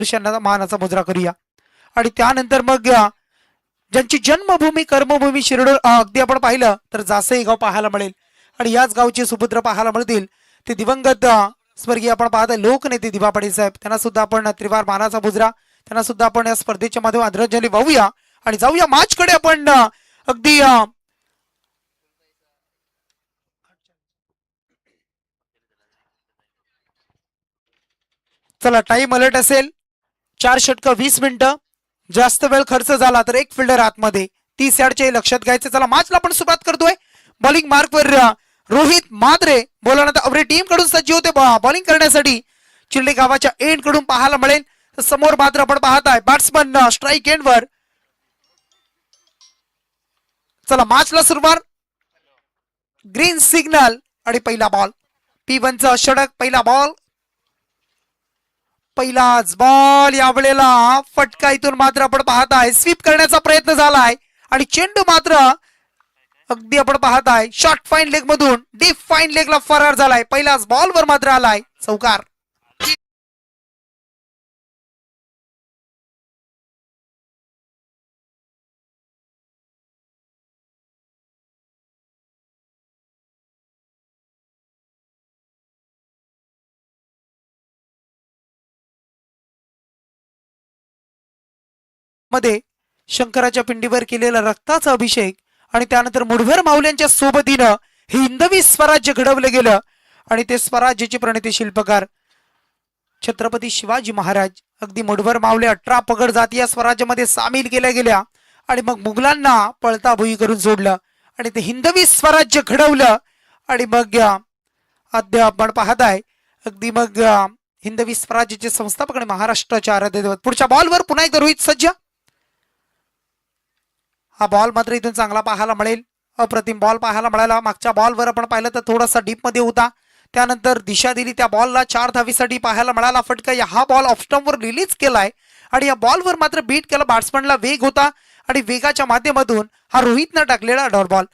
पुरुषांना मानाचा मुजरा करूया. आणि त्यानंतर मग ज्यांची जन्मभूमी कर्मभूमी शिरडोळ अगदी आपण पाहिलं तर जासई गाव पाहायला मिळेल. आणि याच गावचे सुपुत्र पाहायला मिळतील ते दिवंगत स्वर्गीय आपण पाहता लोकनेते दिवा पाटील साहेब. त्यांना सुद्धा आपण त्रिवार मानाचा मुजरा, त्यांना सुद्धा आपण या स्पर्धेच्या माध्यमातून आदरांजली वाहूया. आणि जाऊया मॅच कडे आपण अगदी चला टाइम अलर्ट असेल 4 षटक 20 मिनिटं. जास्त वेळ खर्च झाला तर एक फिल्डर आतमध्ये 30 यार्डचे लक्षात घ्यायचे. चला मॅचला आपण सुरुवात करतोय. बॉलिंग मार्कवर रोहित माद्रे बोलवण्यात अवरे टीम कडून सज्ज होते बॉलिंग करण्यासाठी. चिल्ले गावाच्या एंड कडून पाहायला मिळेल. समोर मात्र आपण पाहताय बॅट्समन स्ट्राईक एंडवर. चला मॅचला सुरुवात. ग्रीन सिग्नल आणि पहिला बॉल P1चा षटक. पहिला बॉल पहिलाच बॉल. यावेळेला फटका इथून मात्र आपण पाहताय स्वीप करण्याचा प्रयत्न झालाय आणि चेंडू मात्र अगदी आपण पाहताय शॉर्ट फाईन लेग मधून डीप फाईन लेगला फरार झालाय. पहिलाच बॉलवर मात्र आलाय चौकार. मध्ये शंकराच्या पिंडीवर केलेला रक्ताचा अभिषेक आणि त्यानंतर मुठभर माऊल्यांच्या सोबतीनं हिंदवी स्वराज्य घडवलं गेलं. आणि ते स्वराज्याचे प्रणेते शिल्पकार छत्रपती शिवाजी महाराज. अगदी मुठभर माऊले 18 पगड जाती या स्वराज्यामध्ये सामील केल्या गेल्या आणि मग मुघलांना पळता भुई करून सोडलं आणि ते हिंदवी स्वराज्य घडवलं. आणि मग अद्याप आपण पाहताय अगदी मग हिंदवी स्वराज्याचे संस्थापक आणि महाराष्ट्राचे आराध्य दैवत. पुढच्या बॉलवर पुन्हा एकदा रोहित सज्ज. हा बॉल मात्र इथून चांगला पाहायला मिळेल. अप्रतिम बॉल पाहायला मिळाला. मागच्या बॉलवर आपण पाहिलं तर थोडासा डीप मध्ये होता. त्यानंतर दिशा दिली त्या बॉलला 4 धावीसाठी पाहायला मिळाला फटका. हा बॉल ऑफ स्टंपवर रिलीज केलाय आणि या बॉलवर मात्र बीट केला. बॅट्समनला वेग होता आणि वेगाच्या माध्यमातून हा रोहितनं टाकलेला डॉट बॉल.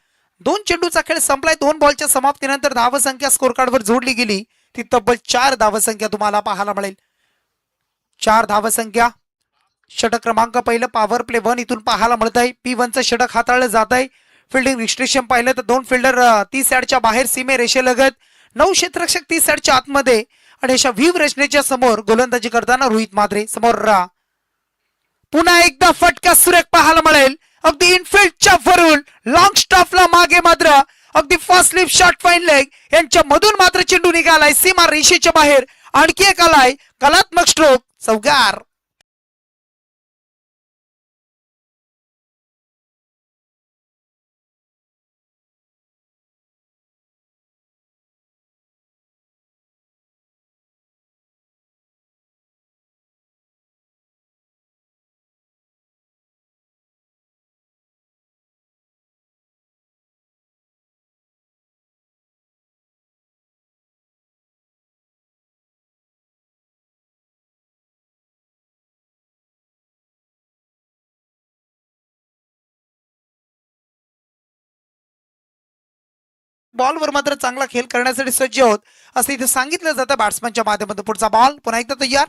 2 चेंडूचा खेळ संपलाय. 2 बॉलच्या समाप्तीनंतर धावसंख्या स्कोर कार्डवर जोडली गेली ती तब्बल 4 धावसंख्या तुम्हाला पाहायला मिळेल. 4 धावसंख्या. षटक क्रमांक पहिलं पॉवर प्ले 1 इथून पाहायला मिळत आहे. P1चं षटक हाताळलं जात आहे. फिल्डिंग रिस्ट्रिक्शन पाहिलं तर 2 फिल्डर 30 यार्डच्या बाहेर सीमे रेषेलगत, 9 क्षेत्ररक्षक 30 यार्डच्या आतमध्ये आणि अशा व्हीव रचनेच्या समोर गोलंदाजी करताना रोहित मात्रे समोर. पुन्हा एकदा फटका सुरेख पाहायला मिळेल. अगदी इनफिल्डच्या वरून लॉंग स्टॉपला मागे मात्र अगदी fast slip short fine leg यांच्या मधून मात्र चेंडू निघालाय सीमा रेषेच्या बाहेर. आणखी एक आलाय कलात्मक स्ट्रोक चौकार. बॉलवर मात्र चांगला खेळ करण्यासाठी सज्ज होत असं इथे सांगितलं जातं बॅट्समनच्या माध्यमातून. पुढचा बॉल पुन्हा एकदा तयार.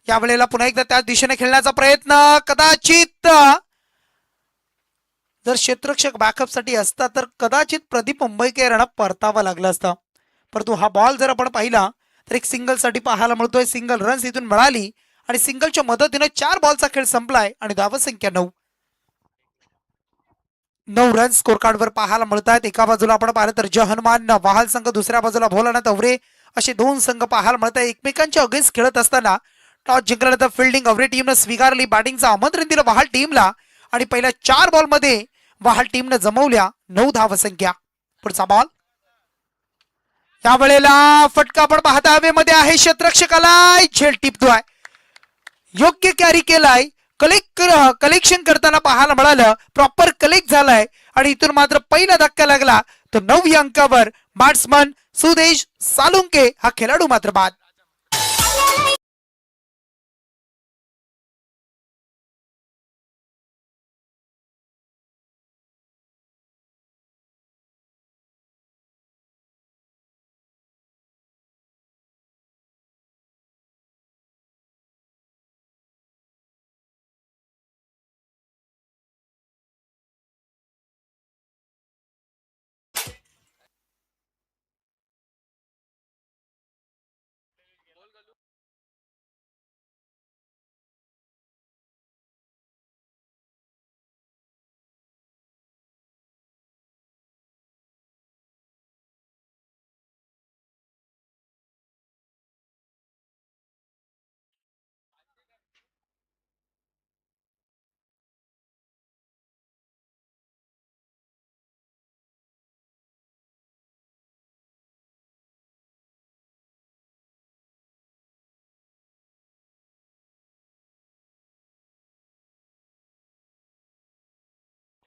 यावेळेला पुन्हा एकदा त्या दिशेने खेळण्याचा प्रयत्न. कदाचित जर क्षेत्ररक्षक बॅकअप साठी असता तर कदाचित प्रदीप मुंबईकरांना परतावा लागला असता. परंतु हा बॉल जर आपण पाहिला तर एक सिंगल साठी पाहायला मिळतोय. सिंगल रन्स इथून मिळाली आणि सिंगलच्या मदतीने 4 बॉलचा खेळ संपलाय आणि धावसंख्या 9. 9 रन स्कोर कार्डवर पाहायला मिळत आहेत. एका बाजूला आपण पाहिलं तर जय हनुमान वाहाल संघ, दुसऱ्या बाजूला भोलानाथ अवरे असे 2 संघ पाहायला मिळत आहेत. एकमेकांच्या अगेन्स्ट खेळत असताना टॉस जिंकल्यानंतर फिल्डिंग अवरे टीमनं स्वीकारली. बॅटिंगचं आमंत्रण दिलं वहाल टीमला आणि पहिल्या 4 बॉलमध्ये वहाल टीमनं जमवल्या 9 धावसंख्या. पुढचा बॉल. यावेळेला फटका आपण पाहता हवेमध्ये आहे. क्षेत्ररक्षकाला झेल टिपतोय. योग्य कॅरी केलाय. कलेक्शन करताना पाहायला मिळालं. प्रॉपर कलेक्ट झालाय आणि इथून मात्र पहिला धक्का लागला तो 9 अंकावर बॅट्समन सुदेश सालुंके हा खेळाडू मात्र बाद.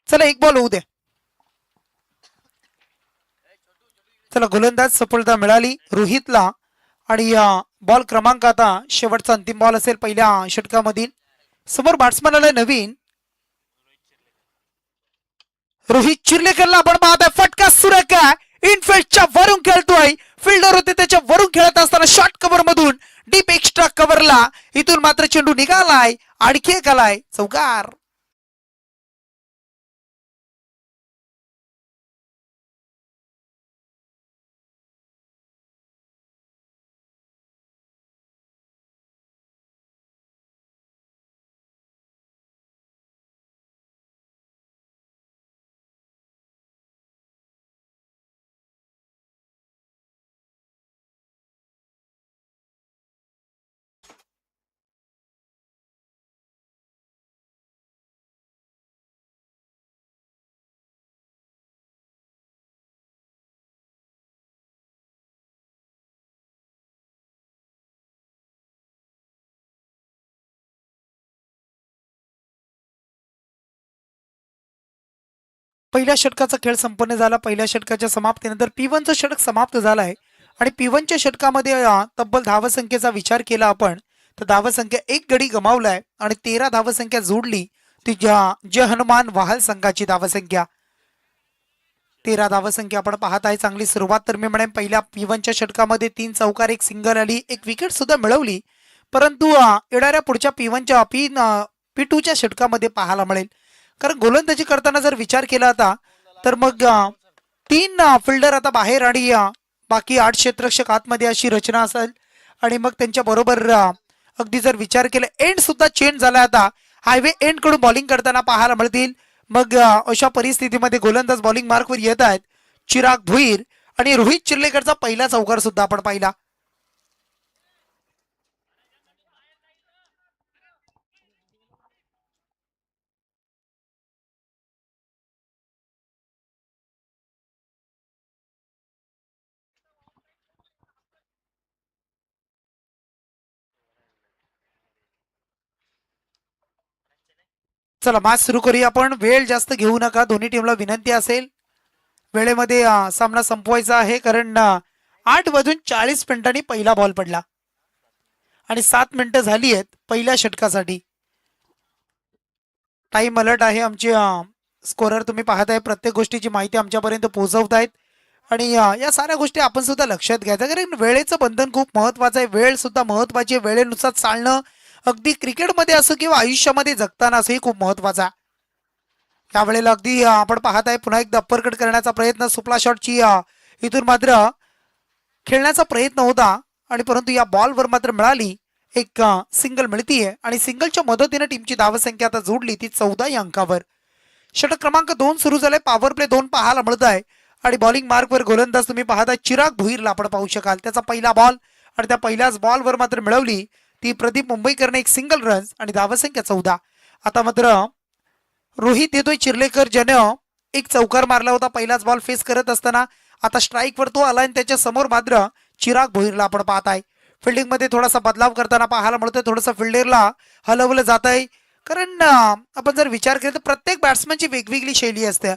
चला एक बॉल होऊ द्या. चला गोलंदाज सफलता मिळाली रोहितला. आणि बॉल क्रमांक आता शेवटचा अंतिम बॉल असेल पहिल्या षटकामधील. समोर बॅट्समन आलाय नवीन रोहित चिर्लेकरला आपण पाहताय. फटका सुरेख आहे. इनफिल्डच्या वरून खेळतोय. फिल्डर होते त्याच्या वरून खेळत असताना शॉर्ट कव्हर मधून डीप एक्स्ट्रा कव्हरला इथून मात्र चेंडू निघालाय. आणखी एक आलाय चौकार. पहिल्या षटकाचा खेळ संपन्न झाला. पहिल्या षटकाच्या समाप्तीनंतर P1चं षटक समाप्त झालं आहे. आणि P1च्या षटकामध्ये तब्बल धावसंख्येचा विचार केला आपण तर धावसंख्या एक गडी गमावलाय आणि 13 धावसंख्या जोडली ती जय हनुमान वाहल संघाची धावसंख्या. 13 धावसंख्या आपण पाहत आहे. चांगली सुरुवात तर मी म्हणेन पहिल्या P1च्या षटकामध्ये 3 चौकार, एक सिंगल आली, एक विकेट सुद्धा मिळवली. परंतु येणाऱ्या पुढच्या P2च्या षटकामध्ये पाहायला मिळेल. कारण गोलंदाजी करताना जर विचार केला आता तर मग 3 फिल्डर आता बाहेर आणि बाकी 8 क्षेत्ररक्षक आतमध्ये अशी रचना असेल. आणि मग त्यांच्या बरोबर अगदी जर विचार केला एंड सुद्धा चेंज झाला. आता हायवे एंड कडून बॉलिंग करताना पाहायला मिळतील. मग अशा परिस्थितीमध्ये गोलंदाज बॉलिंग मार्कवर येत आहेत. चिराग भुईर आणि रोहित चिर्लेकरचा पहिला चौकार सुद्धा आपण पाहिला. चला मॅच सुरू करूया आपण. वेळ जास्त घेऊ नका. दोन्ही टीमला विनंती असेल वेळेमध्ये सामना संपवायचा आहे. कारण 8:40 पहिला बॉल पडला आणि 7 मिनिटं झाली आहेत पहिल्या षटकासाठी. टाइम अलर्ट आहे आमचे स्कोरर. तुम्ही पाहताय प्रत्येक गोष्टीची माहिती आमच्यापर्यंत पोहोचवतायत. आणि या साऱ्या गोष्टी आपण सुद्धा लक्षात घ्यायचं. कारण वेळेचं बंधन खूप महत्वाचं आहे. वेळ सुद्धा महत्वाची आहे. वेळेनुसार चालणं अगदी क्रिकेटमध्ये असो किंवा आयुष्यामध्ये जगताना असंही खूप महत्वाचं आहे. यावेळेला अगदी आपण पाहताय पुन्हा एकदा अप्परकट करण्याचा प्रयत्न. सुपला शॉटची इथून मात्र खेळण्याचा प्रयत्न होता आणि परंतु या बॉलवर मात्र मिळाली एक सिंगल मिळतीये. आणि सिंगलच्या मदतीने टीमची धावसंख्या आता जोडली ती 14 या अंकावर. षटक क्रमांक 2 सुरू झाले. पॉवर प्ले 2 पाहायला मिळत आहे. आणि बॉलिंग मार्कवर गोलंदाज तुम्ही पाहता चिराग भुईरला आपण पाहू शकाल. त्याचा पहिला बॉल आणि त्या पहिल्याच बॉलवर मात्र मिळवली ती प्रदीप मुंबईकरने एक सिंगल रन्स आणि धावसंख्या 14. आता मात्र रोहित येतोय चिर्लेकर ज्यानं एक चौकार मारला होता पहिलाच बॉल फेस करत असताना. आता स्ट्राईकवर तो आला आणि त्याच्या समोर मात्र चिराग भुईरला आपण पाहताय. फिल्डिंग मध्ये थोडासा बदलाव करताना पाहायला मिळतोय. थोडंसं फिल्डरला हलवलं जात आहे. कारण आपण जर विचार केला तर प्रत्येक बॅट्समनची वेगवेगळी शैली असते.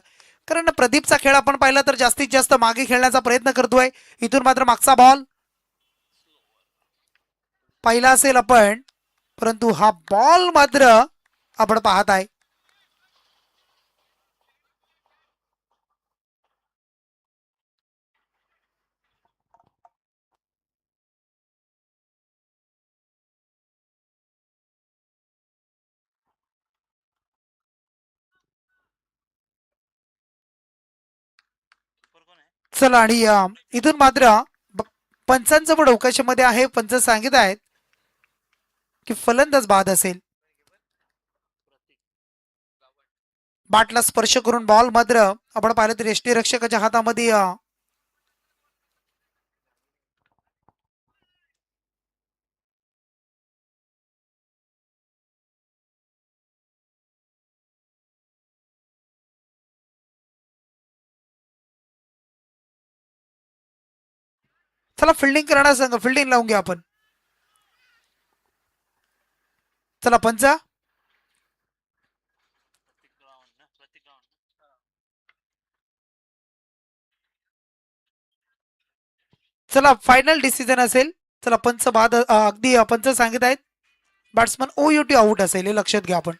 कारण प्रदीपचा खेळ आपण पाहिला तर जास्तीत जास्त मागे खेळण्याचा प्रयत्न करतोय. इथून मात्र मागचा बॉल पाहिला असेल आपण परंतु हा बॉल मात्र आपण पाहत आहे. चला आणि इथून मात्र पंचांचं पण अवकाशामध्ये आहे. पंच सांगित आहेत की फलंदाज बाद असेल. बाटला स्पर्श करून बॉल मात्र आपण पाहिलं तर यष्टीरक्षकाच्या हातामध्ये चला फिल्डिंग करणार सांगा. फिल्डिंग लावून घ्या आपण. चला पंचा चला फायनल डिसिजन असेल. चला पंच बाद अगदी पंच सांगत आहेत बॅट्समन OUT आउट असेल, हे लक्षात घ्या आपण.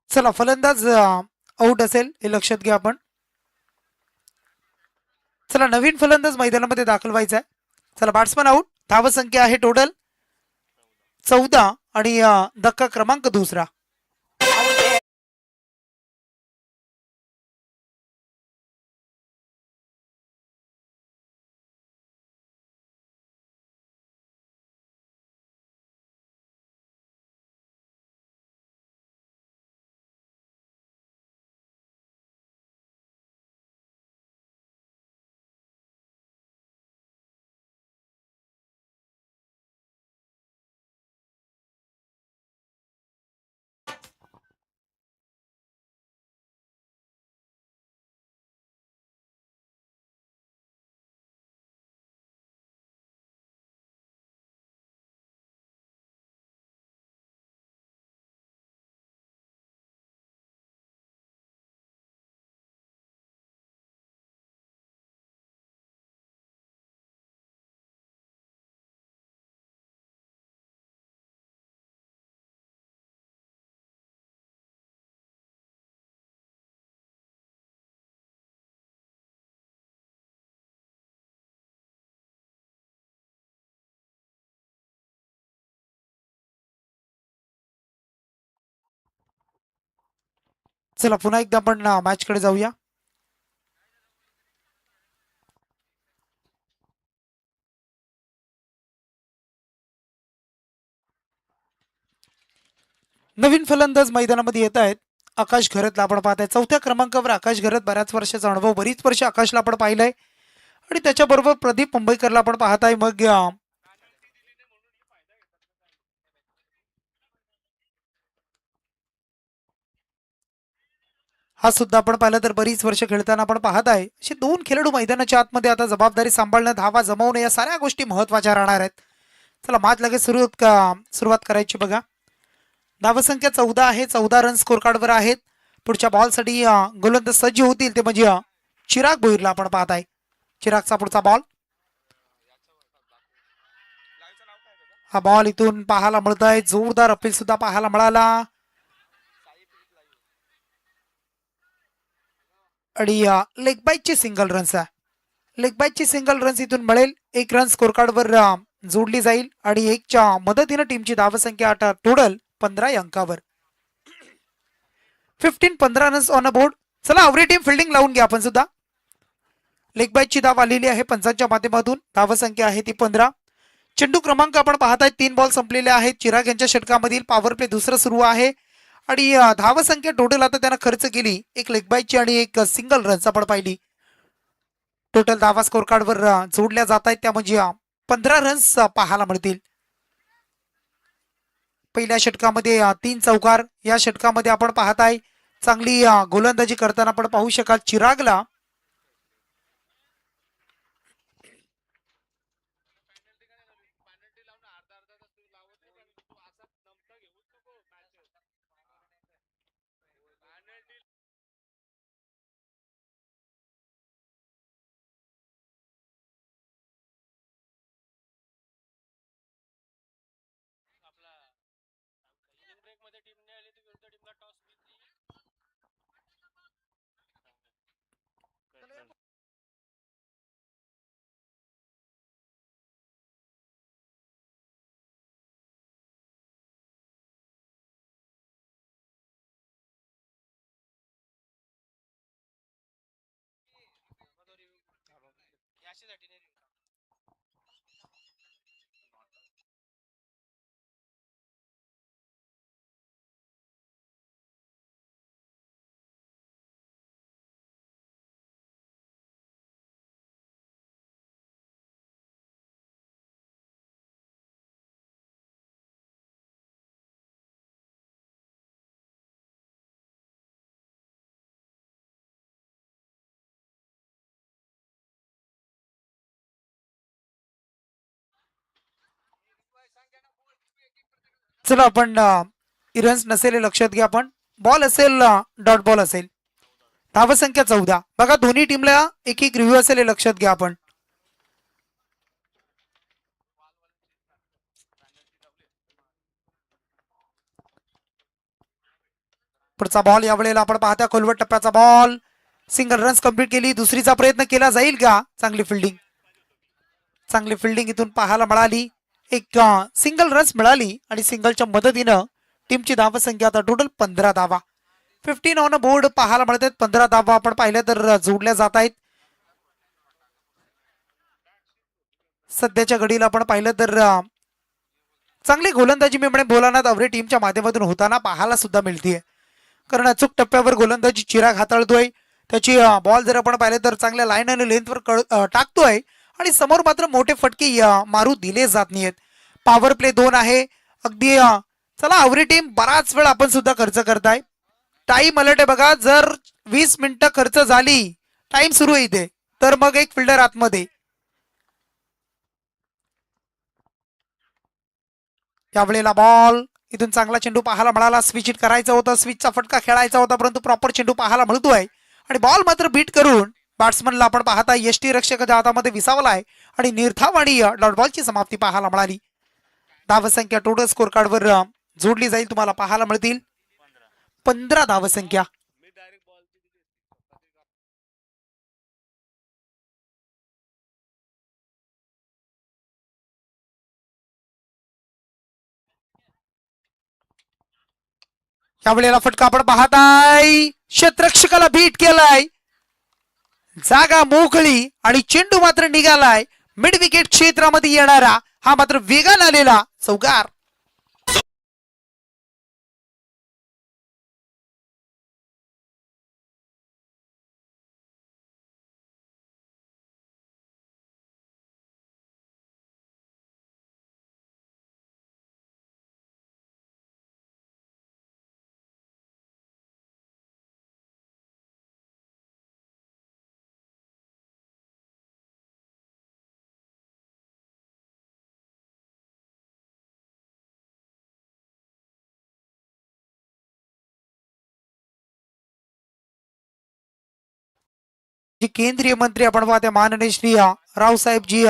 चला फलंदाज आउट असेल, हे लक्षात घ्या आपण. चला नवीन फलंदाज मैदानामध्ये दाखल व्हायचा आहे. चला बॅट्समन आउट. धावसंख्या आहे टोटल 14 आणि धक्का क्रमांक दुसरा. चला पुन्हा एकदा आपण मॅच कडे जाऊया. नवीन फलंदाज मैदानामध्ये येत आहेत. आकाश घरतला आपण पाहताय. चौथ्या क्रमांकावर आकाश घरत. बऱ्याच वर्षाचा अनुभव, बरीच वर्ष आकाशला आपण पाहिलंय. आणि त्याच्याबरोबर प्रदीप मुंबईकरला आपण पाहताय. मग हा सुद्धा आपण पाहिलं तर बरीच वर्ष खेळताना आपण पाहत आहे. असे दोन खेळाडू मैदानाच्या आतमध्ये आता जबाबदारी सांभाळणं, धावा जमवणं, या साऱ्या गोष्टी महत्वाच्या राहणार आहेत. चला मॅच लगेच सुरुवात करायची बघा. धावसंख्या 14 आहे. 14 रन स्कोर कार्डवर आहेत. पुढच्या बॉलसाठी गोलंदाज सज्ज होतील ते म्हणजे चिराग भोईरला आपण पाहताय. चिरागचा पुढचा बॉल. हा बॉल इथून पाहायला मिळत आहे. जोरदार अपील सुद्धा पाहायला मिळाला. आणि लेग बाईटची सिंगल रन्स आहे. लेग बाईटची सिंगल रन्स इथून मिळेल. 1 रन स्कोर कार्डवर जोडली जाईल आणि 1च्या मदतीनं टीमची धावसंख्या टोटल 15 या अंकावर. 15 रन्स ऑन अ बोर्ड. चला आवरी टीम फिल्डिंग लावून घ्या आपण सुद्धा. लेग बाईटची धाव आलेली आहे पंचांच्या माध्यमातून. धावसंख्या आहे ती 15. चेंडू क्रमांक आपण पाहताय 3 बॉल संपलेले आहेत. चिराग यांच्या षटकामधील पॉवर प्ले दुसरं सुरू आहे. आणि धावसंख्या टोटल आता त्यानं खर्च केली 1 लेग बाईटची आणि 1 सिंगल रन्स आपण पाहिली. टोटल धावा स्कोर कार्डवर जोडल्या जात आहेत त्या म्हणजे 15 रन्स पाहायला मिळतील. पहिल्या षटकामध्ये 3 चौकार. या षटकामध्ये आपण पाहताय चांगली गोलंदाजी करताना आपण पाहू शकाल चिरागला. चला आपण रन्स नसेल हे लक्षात घ्या. आपण बॉल असेल डॉट बॉल असेल. धावसंख्या 14. बघा दोन्ही टीमला एक एक रिव्ह्यू असेल हे लक्षात घ्या. आपण पुढचा बॉल यावेळेला आपण पाहता खोलवट टप्प्याचा बॉल. सिंगल रन्स कंप्लीट केली. दुसरीचा प्रयत्न केला जाईल का? चांगली फिल्डिंग, चांगली फिल्डिंग इथून पाहायला मिळाली. एक सिंगल रन्स मिळाली आणि सिंगलच्या मदतीनं टीमची धावसंख्या आता टोटल 15 धावा. 15 ऑन बोर्ड पाहायला मिळत आहेत. 15 धावा आपण पाहिल्या तर जोडल्या जात आहेत. सध्याच्या घडीला आपण पाहिलं तर चांगली गोलंदाजी मी म्हणेन भोलानाथ अवरे टीमच्या माध्यमातून होताना पाहायला सुद्धा मिळतीये. कारण अचूक टप्प्यावर गोलंदाजी चिराग हाताळतोय. त्याची बॉल जर आपण पाहिले तर चांगल्या लाईन आणि लेंथवर टाकतोय आणि समोर मात्र मोठे फटके मारू दिले जात नाहीयेत. पॉवर प्ले 2 आहे. अगदी चला अवरी टीम बराच वेळ आपण सुद्धा खर्च करताय. टाइम अलर्ट आहे बघा. जर 20 मिनिटं खर्च झाली, टाइम सुरू आहे इथे, तर मग एक फिल्डर आतमध्ये. यावेळेला बॉल इथून चांगला चेंडू पाहायला मिळाला. स्विच इट करायचं होतं, स्विचचा फटका खेळायचा होता, परंतु प्रॉपर चेंडू पाहायला मिळतोय आणि बॉल मात्र बीट करून बॅट्समनला आपण पाहता यष्टी रक्षकाच्या हातामध्ये विसावलाय आणि निर्धाव आणि डॉट बॉलची समाप्ती पाहायला मिळाली. धावसंख्या टोटल स्कोर कार्डवर जोडली जाईल. तुम्हाला पाहायला मिळतील 15 धावसंख्या. यावेळेला फटका आपण पाहताय. क्षेत्ररक्षकाला बीट केलाय. जागा मोकळी आणि चेंडू मात्र निघालाय. मिड विकेट क्षेत्रामध्ये येणारा हा मात्र वेगान आलेला चौकार. जे केंद्रीय मंत्री आपण पाहते माननीय श्री रावसाहेबजी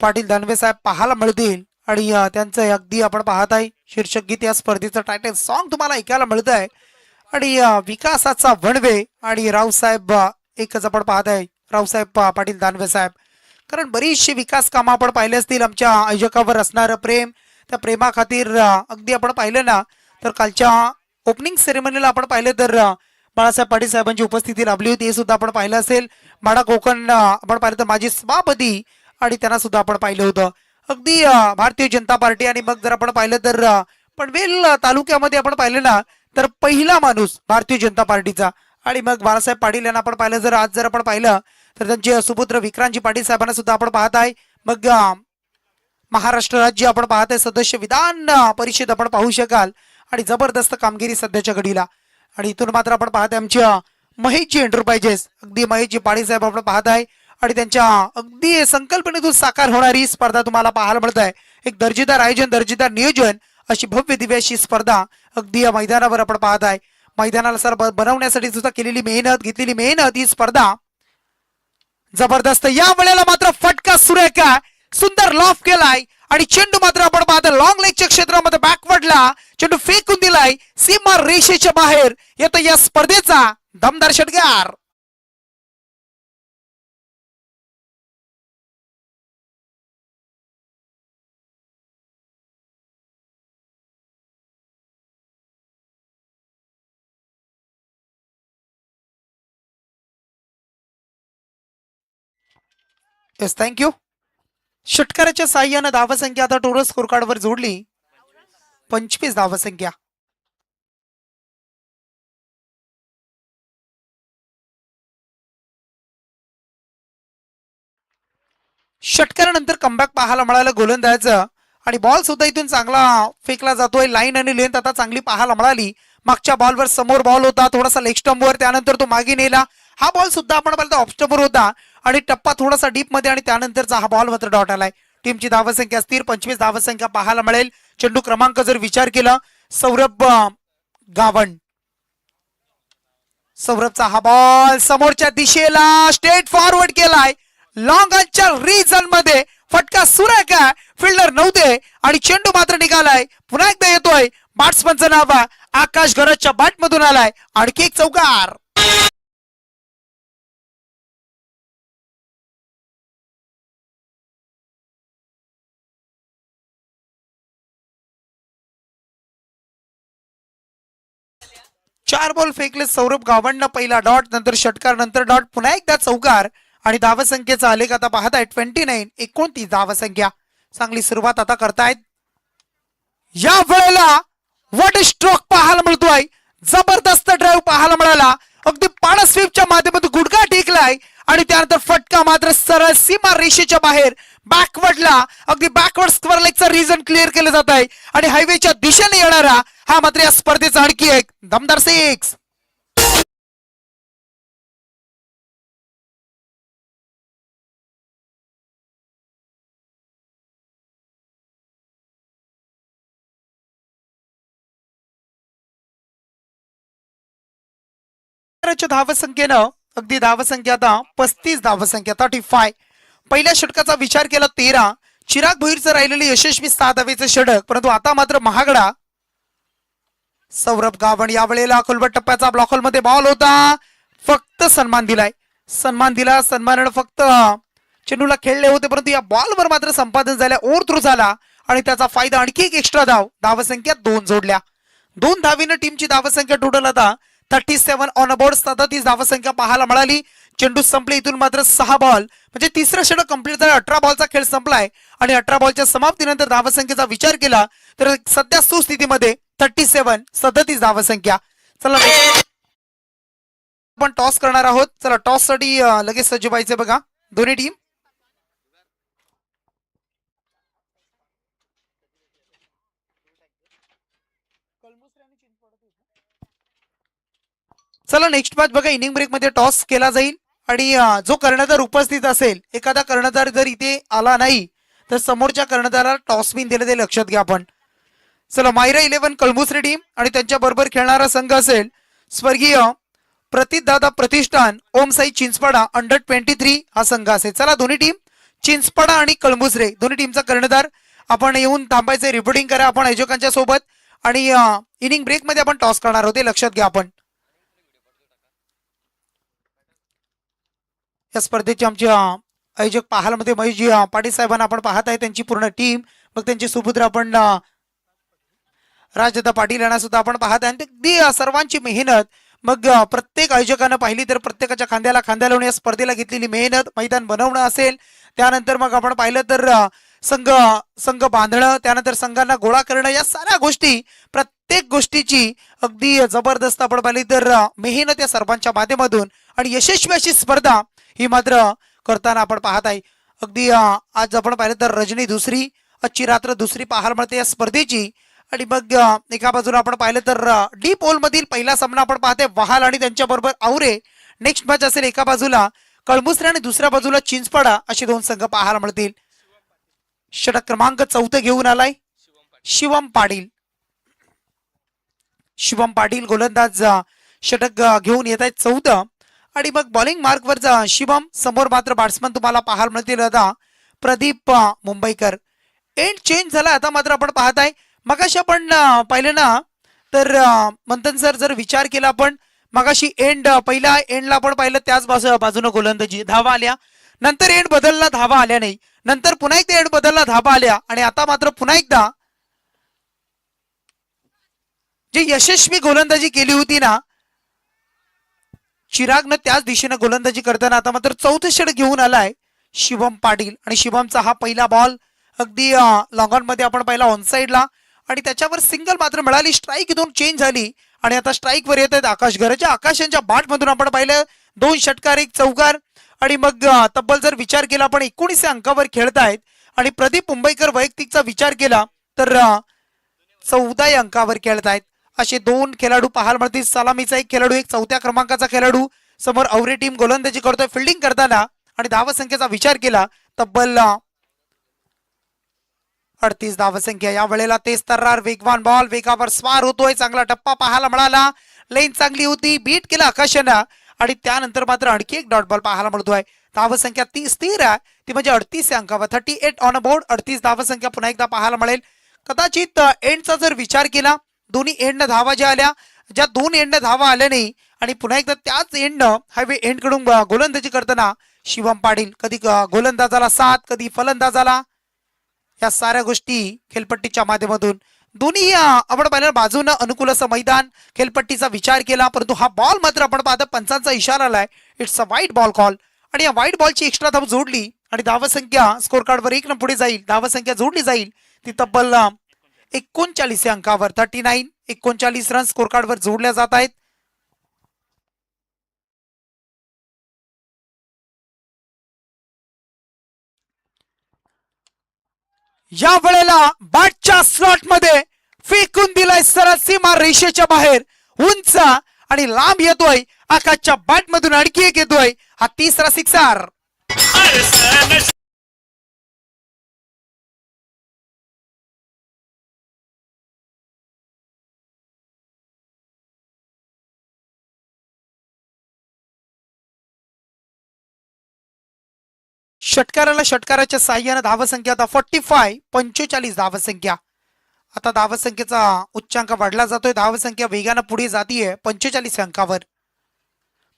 पाटील दानवे साहेब पाहायला मिळतील आणि त्यांचं अगदी आपण पाहत आहे शीर्षक गीत या स्पर्धेचं टायटल सॉन्ग तुम्हाला ऐकायला मिळत आहे. आणि विकासाचा वणवे आणि रावसाहेब एकच आपण पाहत आहे रावसाहेब पाटील दानवे साहेब. कारण बरीचशी विकास कामं आपण पाहिले असतील. आमच्या आयोजकावर असणारं प्रेम, त्या प्रेमाखातीर अगदी आपण पाहिलं ना तर कालच्या ओपनिंग सेरेमनीला आपण पाहिलं तर बाळासाहेब पाटील साहेबांची उपस्थिती लाभली होती. हे सुद्धा आपण पाहिलं असेल. माडा कोकण आपण पाहिलं तर माजी सभापती आणि त्यांना सुद्धा आपण पाहिलं होतं. अगदी भारतीय जनता पार्टी आणि मग जर आपण पाहिलं तर पनवेल तालुक्यामध्ये आपण पाहिलं ना तर पहिला माणूस भारतीय जनता पार्टीचा. आणि मग बाळासाहेब पाटील यांना आपण पाहिलं जर आज जर आपण पाहिलं तर त्यांचे सुपुत्र विक्रांतजी पाटील साहेबांना सुद्धा आपण पाहत आहे. मग महाराष्ट्र राज्य आपण पाहत आहे सदस्य विधान परिषद आपण पाहू शकाल आणि जबरदस्त कामगिरी सध्याच्या घडीला. आणि इथून मात्र आपण पाहत आहे आमच्या महेशजी एंटरप्राइजेस अगदी महेशजी पाटील साहेब आपण पाहत आहे आणि त्यांच्या अगदी संकल्पनेतून साकार होणारी स्पर्धा तुम्हाला पाहायला मिळत आहे. एक दर्जेदार आयोजन, दर्जेदार नियोजन, अशी भव्य दिव्य अशी स्पर्धा अगदी या मैदानावर आपण पाहत आहे. मैदानाला सर बनवण्यासाठी सुद्धा केलेली मेहनत, घेतलेली मेहनत, ही स्पर्धा जबरदस्त. या वेळेला मात्र फटका सुरेखा सुंदर लॉफ केलाय आणि चेंडू मात्र आपण पाहतो लॉंग लेगच्या क्षेत्रामध्ये बॅकवर्डला चेंडू फेकून दिलाय. सीमा रेषेच्या बाहेर येतो या स्पर्धेचा दमदार षटकार. Yes, thank you. षटकाराच्या साह्यानं धावसंख्या आता टोटल स्कोर कार्डवर जोडली 25 धावसंख्या. षटकारानंतर कमबॅक पाहायला मिळालं गोलंदाजाचं आणि बॉल सुद्धा इथून चांगला फेकला जातोय. लाईन आणि लेंथ आता चांगली पाहायला मिळाली. मागच्या बॉलवर समोर बॉल होता थोडासा लेग स्टंपवर, त्यानंतर तो मागे नेला. हा बॉल सुद्धा आपण पाहिलं ऑफ स्टंपवर होता आणि टप्पा थोडासा डीप मध्ये आणि त्यानंतरचा हा बॉल मात्र डॉट आलाय. टीमची धावसंख्या स्थिर 25 धावसंख्या पाहायला मिळेल. चेंडू क्रमांक जर विचार केला सौरभ गावण, सौरभचा हा बॉल समोरच्या दिशेला स्ट्रेट फॉरवर्ड केलाय. लॉंग ऑनच्या रिजन मध्ये फटका सुरेख आहे. फिल्डर नव्हते आणि चेंडू मात्र निघालाय. पुन्हा एकदा येतोय. बॅट्समनचं नाव आकाश गरजच्या बॅट मधून आलाय. आणखी एक चौकार. चार बॉल फेकले सौरभ गावणनं. पहिला डॉट, नंतर षटकार, नंतर डॉट, पुन्हा एकदा चौकार आणि धावसंख्येचा आलेख आता पाहताय 29, 29 धावसंख्या. चांगली सुरुवात आता करतायत. या वेळेला वॉट स्ट्रोक पाहायला मिळतोय. जबरदस्त ड्राईव्ह पाहायला मिळाला. अगदी पाडा स्वीपच्या माध्यमातून गुडघा टेकलाय आणि त्यानंतर फटका मात्र सरळ सीमा रेषेच्या बाहेर बॅकवर्डला, अगदी बॅकवर्ड स्क्वेअर लेगचा रिजन क्लिअर केलं जात आहे आणि हायवेच्या दिशेने येणारा हा मात्र या स्पर्धेचा आणखी एक दमदार सिक्स. धावसंख्येनं अगदी धावसंख्या आता 35 धावसंख्या 35. पहिल्या षटकाचा विचार केला 13. चिराग भोईरचं राहिलेले यशस्वी 6 धावेचे षटक, परंतु आता मात्र महागडा. सौरभ गावण या वेळेला खुलबट टप्प्याचा ब्लॉकहोल मध्ये बॉल होता. फक्त सन्मान दिलाय, सन्मान दिला. सन्मानानं फक्त चेंडूला खेळले होते, परंतु या बॉलवर मात्र संपादन झाल्या, ओव्हर थ्रू झाला आणि त्याचा फायदा आणखी एक एक्स्ट्रा धाव. धावसंख्या 2 जोडल्या. 2 धावीनं टीमची धावसंख्या टोटल आता 37 ऑन बोर्ड. 37 धावसंख्या पाहायला मिळाली. चेंडू संपले इथून मात्र 6 बॉल म्हणजे तिसरं षटक कंप्लीट झालं. 18 बॉलचा खेळ संपलाय आणि 18 बॉलच्या समाप्तीनंतर धावसंख्येचा विचार केला तर सध्या सुस्थितीमध्ये 37 धावसंख्या. चला आपण टॉस करणार आहोत. चला टॉस साठी लगेच सज्ज व्हायचे बघा दोन्ही टीम. चला नेक्स्ट मॅच बघा. इनिंग ब्रेक मध्ये टॉस केला जाईल आणि जो कर्णधार उपस्थित असेल, एखादा कर्णधार जर इथे आला नाही तर समोरच्या कर्णधाराला टॉस बिन दिले ते लक्षात घ्या आपण. चला मायरा 11 कळमुसरे टीम आणि त्यांच्या बरोबर खेळणारा संघ असेल स्वर्गीय प्रतितदादा प्रतिष्ठान ओम साई चिंचपाडा अंडर 23 हा संघ असेल. चला दोन्ही टीम चिंचपाडा आणि कळमुसरे दोन्ही टीमचा कर्णधार आपण येऊन थांबायचे. रिपोर्टिंग करा आपण आयोजकांच्या सोबत आणि इनिंग ब्रेक मध्ये आपण टॉस करणार होते, लक्षात घ्या आपण. या स्पर्धेचे आमचे आयोजक पाहायला मध्ये महेशजी पाटील साहेबांना आपण पाहत आहे, त्यांची पूर्ण टीम, मग त्यांचे सुपुत्र आपण राजदत्ता पाटील यांना सुद्धा आपण पाहत आहे. अगदी सर्वांची मेहनत, मग प्रत्येक आयोजकांना पाहिली तर प्रत्येकाच्या खांद्याला खांद्या लावून या स्पर्धेला घेतलेली मेहनत, मैदान बनवणं असेल, त्यानंतर मग आपण पाहिलं तर संघ बांधणं, त्यानंतर संघांना गोळा करणं, या साऱ्या गोष्टी, प्रत्येक गोष्टीची अगदी जबरदस्त आपण पाहिली तर मेहनत या सर्वांच्या माध्यमातून आणि यशस्वी अशी स्पर्धा ही मात्र करताना आपण पाहत आहे. अगदी आज आपण पाहिलं तर रजनी दुसरी, आजची रात्र दुसरी पाहायला मिळते या स्पर्धेची. आणि मग एका बाजूला आपण पाहिलं तर डीप ओल मधील पहिला सामना आपण पाहते वहाल आणि त्यांच्या बरोबर आवरे. नेक्स्ट मॅच असेल एका बाजूला कळमुसरे आणि दुसऱ्या बाजूला चिंचपाडा, असे 2 संघ पाहायला मिळतील. षटक क्रमांक 4 घेऊन आलाय शिवम पाटील. शिवम पाटील गोलंदाज षटक घेऊन येत आहेत 14. आणि मग बॉलिंग मार्कवर शिवम, समोर मात्र बॅट्समन तुम्हाला पाहायला मिळतील आता प्रदीप मुंबईकर. एंड चेंज झाला आता मात्र आपण पाहत आहे. मगाशी आपण पाहिलं ना तर मंथन सर जर विचार केला आपण मगाशी एंड पहिला एंडला आपण पाहिलं त्याच बाजूने गोलंदाजी धावा आल्या, नंतर एंड बदलला धावा आल्या नाही, नंतर पुन्हा एकदा एंड बदलला धावा आल्या आणि आता मात्र पुन्हा एकदा जी यशस्वी गोलंदाजी केली होती ना चिरागनं त्याच दिशेने गोलंदाजी करताना आता मात्र 4थं षटक घेऊन आलाय शिवम पाटील आणि शिवमचा हा पहिला बॉल अगदी लॉंग ऑन मध्ये आपण पाहिला ऑन साइडला आणि त्याच्यावर सिंगल मात्र मिळाली. स्ट्राईक इथून चेंज झाली आणि आता स्ट्राईक वर येत आहेत आकाश घराच्या. आकाश यांच्या बॅट मधून आपण पाहिलं 2 षटकार 1 चौकार आणि मग तब्बल जर विचार केला आपण 19 अंकावर खेळतायत आणि प्रदीप मुंबईकर वैयक्तिकचा विचार केला तर 14 अंकावर खेळतायत. असे 2 खेळाडू पाहायला मिळतील. सलामीचा 1 खेळाडू 1 चौथ्या क्रमांकाचा खेळाडू समोर अवरे टीम गोलंदाजी करतोय फिल्डिंग करताना आणि धावसंख्येचा विचार केला तब्बल 38 धावसंख्या. या वेळेला तेज तर्रार वेगवान बॉल वेगावर स्वार होतोय. चांगला टप्पा पाहायला मिळाला. लेन चांगली होती. बीट केला आकाशानं आणि त्यानंतर मात्र आणखी एक डॉट बॉल पाहायला मिळतोय. धावसंख्या 30 स्थिर आहे ती म्हणजे 38 अंकावर 38 ऑन बोर्ड. 38 धावसंख्या पुन्हा एकदा पाहायला मिळेल. कदाचित एंडचा जर विचार केला दोन्ही एंडनं धावा ज्या आल्या ज्या 2 एंडनं धावा आल्या नाही आणि पुन्हा एकदा त्याच एंडनं हायवे एंड कडून गोलंदाजी करताना शिवम पाटील कधी गोलंदाजाला साथ कधी फलंदाजाला या साऱ्या गोष्टी खेळपट्टीच्या माध्यमातून दोन्ही आपण पाहिलं बाजूनं अनुकूल असं मैदान खेळपट्टीचा विचार केला परंतु हा बॉल मात्र आपण पाहता पंचांचा इशारा आलाय. इट्स अ वाईट बॉल कॉल आणि या वाईट बॉलची एक्स्ट्रा धाव जोडली आणि धावसंख्या स्कोर कार्डवर 1 पुढे जाईल. धावसंख्या जोडली जाईल ती तब्बल 39 अंकावर 39 रन स्कोर कार्डवर जोडल्या जात आहेत. या वेळेला बॅटच्या स्लॉट मध्ये फेकून दिलाय सरळ सीमा रेषेच्या बाहेर उंच आणि लांब येतोय. आकाशच्या बॅट मधून आणखी एक येतोय. हा 3रा सिक्सर. षटकाराला षटकाराच्या साह्याने धावसंख्या आता 45 धावसंख्या. आता धावसंख्येचा उच्चांक वाढला जातोय. धावसंख्या वेगाने पुढे जातीये 45 अंकावर.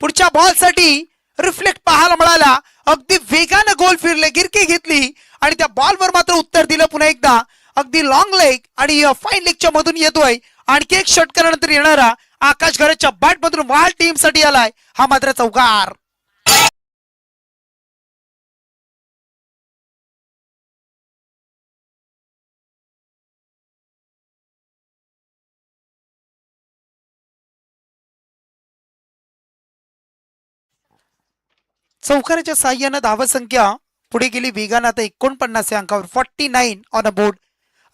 पुढच्या बॉल साठी रिफ्लेक्ट पाहायला मिळाला. अगदी वेगाने गोल फिरले गिरकी घेतली आणि त्या बॉलवर मात्र उत्तर दिलं पुन्हा एकदा. अगदी लॉंग लेग आणि फाईन लेगच्या मधून येतोय. आणखी एक षटकारानंतर येणारा आकाश घराच्या बॅट मधून वाल टीम साठी आलाय. हा मात्र चौकार. चौकाराच्या साह्यानं धावसंख्या पुढे गेली वेगानं आता 49 अंकावर 49 ऑन अ बोर्ड.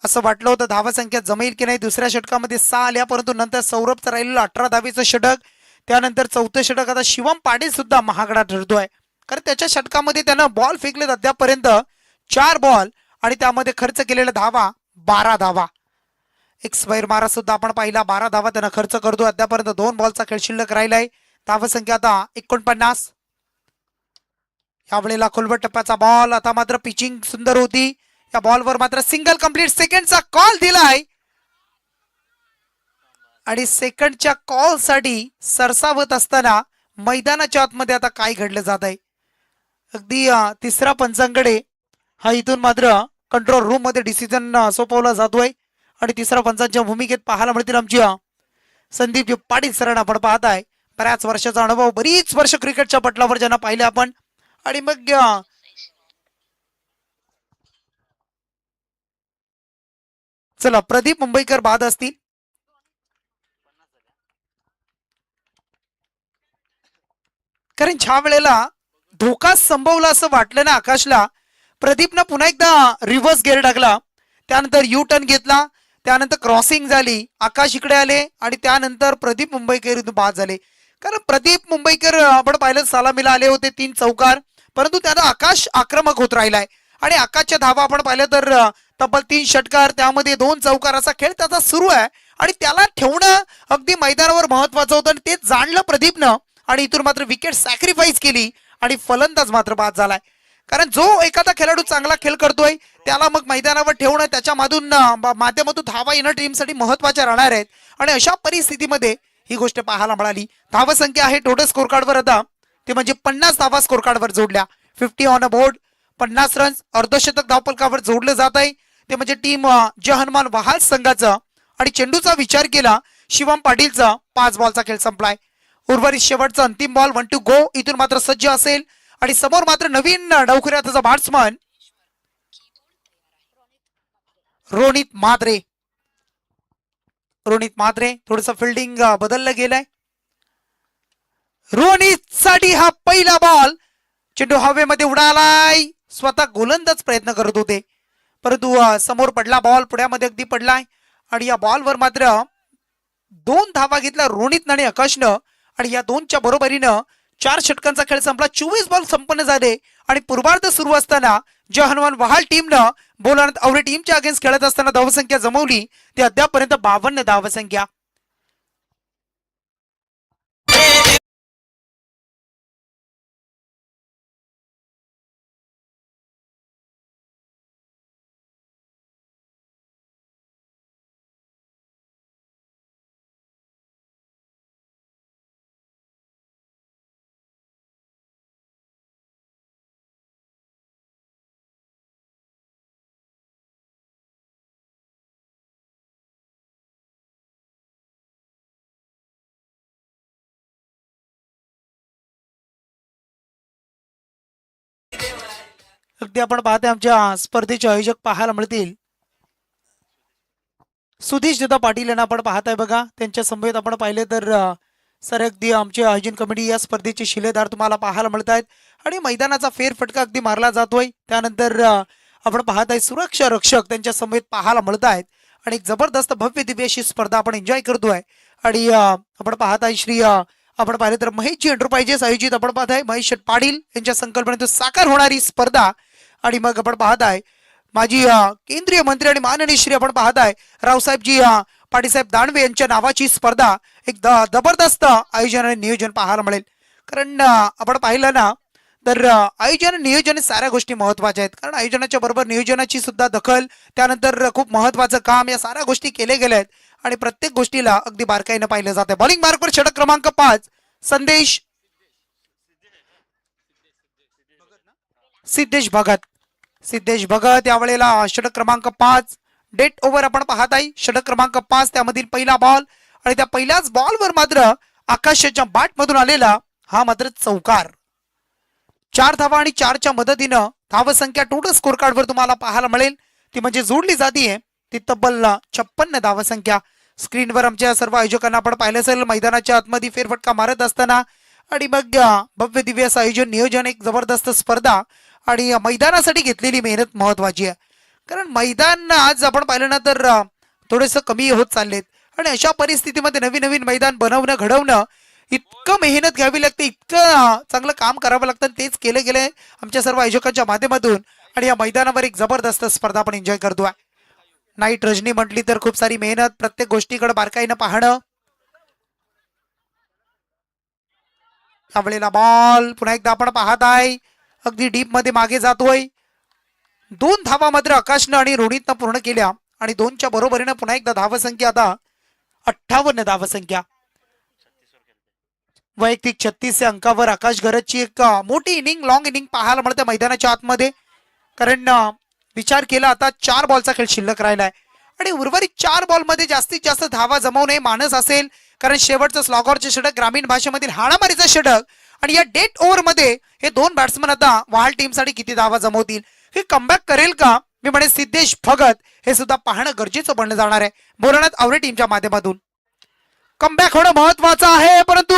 असं वाटलं होतं धावसंख्या जमेल की नाही. दुसऱ्या षटकामध्ये 6 आल्या परंतु नंतर सौरभचं राहिलेलं 18 धावेचं षटक त्यानंतर 4थं षटक. आता शिवम पाटील सुद्धा महागडा ठरतोय कारण त्याच्या षटकामध्ये त्यानं बॉल फेकलेत अद्यापर्यंत 4 बॉल आणि त्यामध्ये खर्च केलेला धावा 12 धावा. एक स्क्वेअर मारा सुद्धा आपण पाहिला 12 धावा त्यानं खर्च करतो. अद्यापर्यंत 2 बॉलचा खेळ शिल्लक राहिलाय. धावसंख्या आता 49. यावेळेला खोलवर टप्प्याचा बॉल. आता मात्र पिचिंग सुंदर होती. या बॉलवर मात्र सिंगल कंप्लीट सेकंडचा कॉल दिलाय आणि सेकंडच्या कॉल साठी सरसावत असताना मैदानाच्या आतमध्ये आता काय घडलं जात आहे. अगदी 3रा पंचांकडे हा इथून मात्र कंट्रोल रूम मध्ये डिसिजन सोपवला जातोय आणि 3रा पंचांच्या भूमिकेत पाहायला मिळतील आमची संदीप पाटील सरांना आपण पाहताय. बऱ्याच वर्षाचा अनुभव बरीच वर्ष क्रिकेटच्या पटलावर ज्यांना पाहिले आपण आणि मग चला प्रदीप मुंबईकर बाद असतील. कारण ज्या वेळेला धोका संभवला असं वाटलं ना आकाशला प्रदीपनं पुन्हा एकदा रिव्हर्स गेअर टाकला. त्यानंतर यू टर्न घेतला. त्यानंतर क्रॉसिंग झाली. आकाश इकडे आले आणि त्यानंतर प्रदीप मुंबईकर इथून बाद झाले. कारण प्रदीप मुंबईकर आपण पाहिलं सलामीला आले होते 3 चौकार परंतु त्यानं आकाश आक्रमक होत राहिलाय आणि आकाशच्या धावा आपण पाहिलं तर तब्बल 3 षटकार त्यामध्ये 2 चौकार असा खेळ त्याचा सुरू आहे आणि त्याला ठेवणं अगदी मैदानावर महत्वाचं होतं आणि ते जाणलं प्रदीपनं आणि इथून मात्र विकेट सॅक्रिफाईस केली आणि फलंदाज मात्र बाद झालाय. कारण जो एखादा खेळाडू चांगला खेळ करतोय त्याला मग मैदानावर ठेवणं त्याच्या माध्यमातून धावा येणं टीमसाठी महत्वाच्या राहणार आहेत आणि अशा परिस्थितीमध्ये ही गोष्ट पाहायला मिळाली. धावसंख्या आहे टोटल स्कोर कार्डवर आता ते म्हणजे 50 धावा स्कोर कार्डवर जोडल्या. 50 ऑन अ बोर्ड 50 रन्स अर्धशतक धावफलकावर जोडलं जात आहे. ते म्हणजे टीम जय हनुमान वहाल संघाचं आणि चेंडूचा विचार केला शिवम पाटीलचा 5 बॉलचा खेळ संपलाय. उर्वरित शेवटचा अंतिम बॉल 1 टू गो इथून मात्र सज्ज असेल आणि समोर मात्र नवीन डावखुऱ्याचा बॅट्समन रोनित मात्रे. रोनित मात्रे थोडस फिल्डिंग बदललं गेलंय. रोनित साठी हा पहिला बॉल. चेंडू हवेमध्ये उडालाय. स्वतः गोलंदाज प्रयत्न करत होते परंतु समोर पडला बॉल, पुढ्यामध्ये अगदी पडलाय आणि या बॉलवर मात्र 2 धावा घेतल्या रोनितनं आणि आकाशनं आणि या 2च्या बरोबरीनं 4 षटकांचा खेळ संपला. 24 बॉल संपन्न झाले आणि पूर्वार्ध सुरू असताना ज्या हनुमान वहाल टीमनं बोलानंद आवरे टीमच्या अगेन्स्ट खेळत असताना धावसंख्या जमवली ती अद्यापपर्यंत 52 धावसंख्या. अगदी आपण पाहते आमच्या स्पर्धेचे आयोजक पाहायला मिळतील. सुधीश दादा पाटील यांना आपण पाहताय बघा. त्यांच्या समवेत आपण पाहिले तर सर अगदी आमचे आयोजन कमिटी या स्पर्धेचे शिलेदार तुम्हाला पाहायला मिळत आहेत आणि मैदानाचा फेरफटका अगदी मारला जातोय. त्यानंतर आपण पाहताय सुरक्षा रक्षक त्यांच्या समवेत पाहायला मिळत आहेत आणि एक जबरदस्त भव्य दिव्य अशी स्पर्धा आपण एन्जॉय करतोय. आणि आपण पाहताय श्री आपण पाहिले तर महेशजी एंटरप्राइजेस आयोजित आपण पाहताय महेश पाटील यांच्या संकल्पनेतून साकार होणारी स्पर्धा. आणि मग आपण पाहताय माजी केंद्रीय मंत्री आणि माननीय श्री आपण पाहताय रावसाहेबजी पाटीलसाहेब दानवे यांच्या नावाची स्पर्धा. एक जबरदस्त आयोजन आणि नियोजन पाहायला मिळेल. कारण आपण पाहिलं ना तर आयोजन आणि नियोजन साऱ्या गोष्टी महत्वाच्या आहेत. कारण आयोजनाच्या बरोबर नियोजनाची सुद्धा दखल, त्यानंतर खूप महत्वाचं काम, या साऱ्या गोष्टी केले गेल्या आहेत आणि प्रत्येक गोष्टीला अगदी बारकाईनं पाहिलं जाते. बॉलिंग मार्कवर षटक क्रमांक 5 संदेश सिद्धेश भगत. सिद्धेश भगत यावेळेला षटक क्रमांक 5. डेट ओव्हर आपण पाहत आहे षटक क्रमांक 5 त्यामधील पहिला बॉल आणि त्या पहिल्याच बॉलवर मात्र आकाशच्या बॅट मधून आलेला हा मात्र चौकार. 4 धावा आणि 4च्या मदतीनं धावसंख्या टोटल स्कोर कार्डवर तुम्हाला पाहायला मिळेल ती म्हणजे जोडली जाते ती तब्बल 56 धावसंख्या. स्क्रीनवर आमच्या सर्व आयोजकांना आपण पाहिलं असेल मैदानाच्या आतमध्ये फेरफटका मारत असताना आणि मग भव्य दिव्य असं आयोजन नियोजन, एक जबरदस्त स्पर्धा आणि मैदानासाठी घेतलेली मेहनत महत्वाची आहे. कारण मैदान आज आपण पाहिलं ना तर थोडेसे कमी होत चाललेत आणि अशा परिस्थितीमध्ये नवीन नवीन मैदान बनवणं घडवणं इतकं मेहनत घ्यावी लागते, इतकं चांगलं काम करावं लागतं. तेच केलं गेलंय आमच्या सर्व आयोजकांच्या माध्यमातून आणि या मैदानावर एक जबरदस्त स्पर्धा आपण एन्जॉय करतोय. नाईट रजनी म्हटली तर खूप सारी मेहनत, प्रत्येक गोष्टीकडे बारकाईनं पाहणं. त्यावेळेला बॉल पुन्हा एकदा आपण पाहत आहे अगदी डीप मध्ये मागे जातोय. 2 धावा मात्र आकाशनं आणि रोहितनं पूर्ण केल्या आणि 2च्या बरोबरीनं पुन्हा एकदा धावसंख्या आता 58 धावसंख्या. वैयक्तिक 36 अंकावर आकाश गरजची एक मोठी इनिंग, लॉंग इनिंग पाहायला मिळते मैदानाच्या आतमध्ये. कारण विचार केला आता 4 बॉलचा खेळ शिल्लक राहिलाय आणि उर्वरित 4 बॉलमध्ये जास्तीत जास्त धावा जमवणे मानस असेल. कारण शेवटचं स्लॉगरचे षटक, ग्रामीण भाषेमधील हाणामारीचं षटक आणि या डेट ओव्हर मध्ये हे 2 बॅट्समन आता वहाल टीमसाठी किती धावा जमवतील, हे कमबॅक करेल का, मी म्हणे सिद्धेश भगत, हे सुद्धा पाहणं गरजेचं बनलं जाणार आहे. बोलण्यात आवरे टीमच्या माध्यमातून कमबॅक होणं महत्वाचं आहे परंतु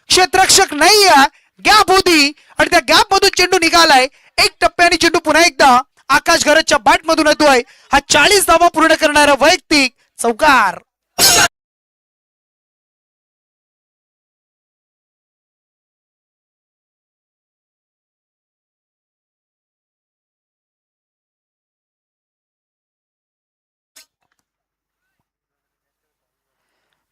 क्षेत्ररक्षक नाही आहे, गॅप होती आणि त्या गॅप मधून चेंडू निघालाय. 1 टप्प्याने चेंडू पुन्हा एकदा आकाश गरजच्या बॅट मधून येतोय. हा 40 धावा पूर्ण करणारा वैयक्तिक चौकार.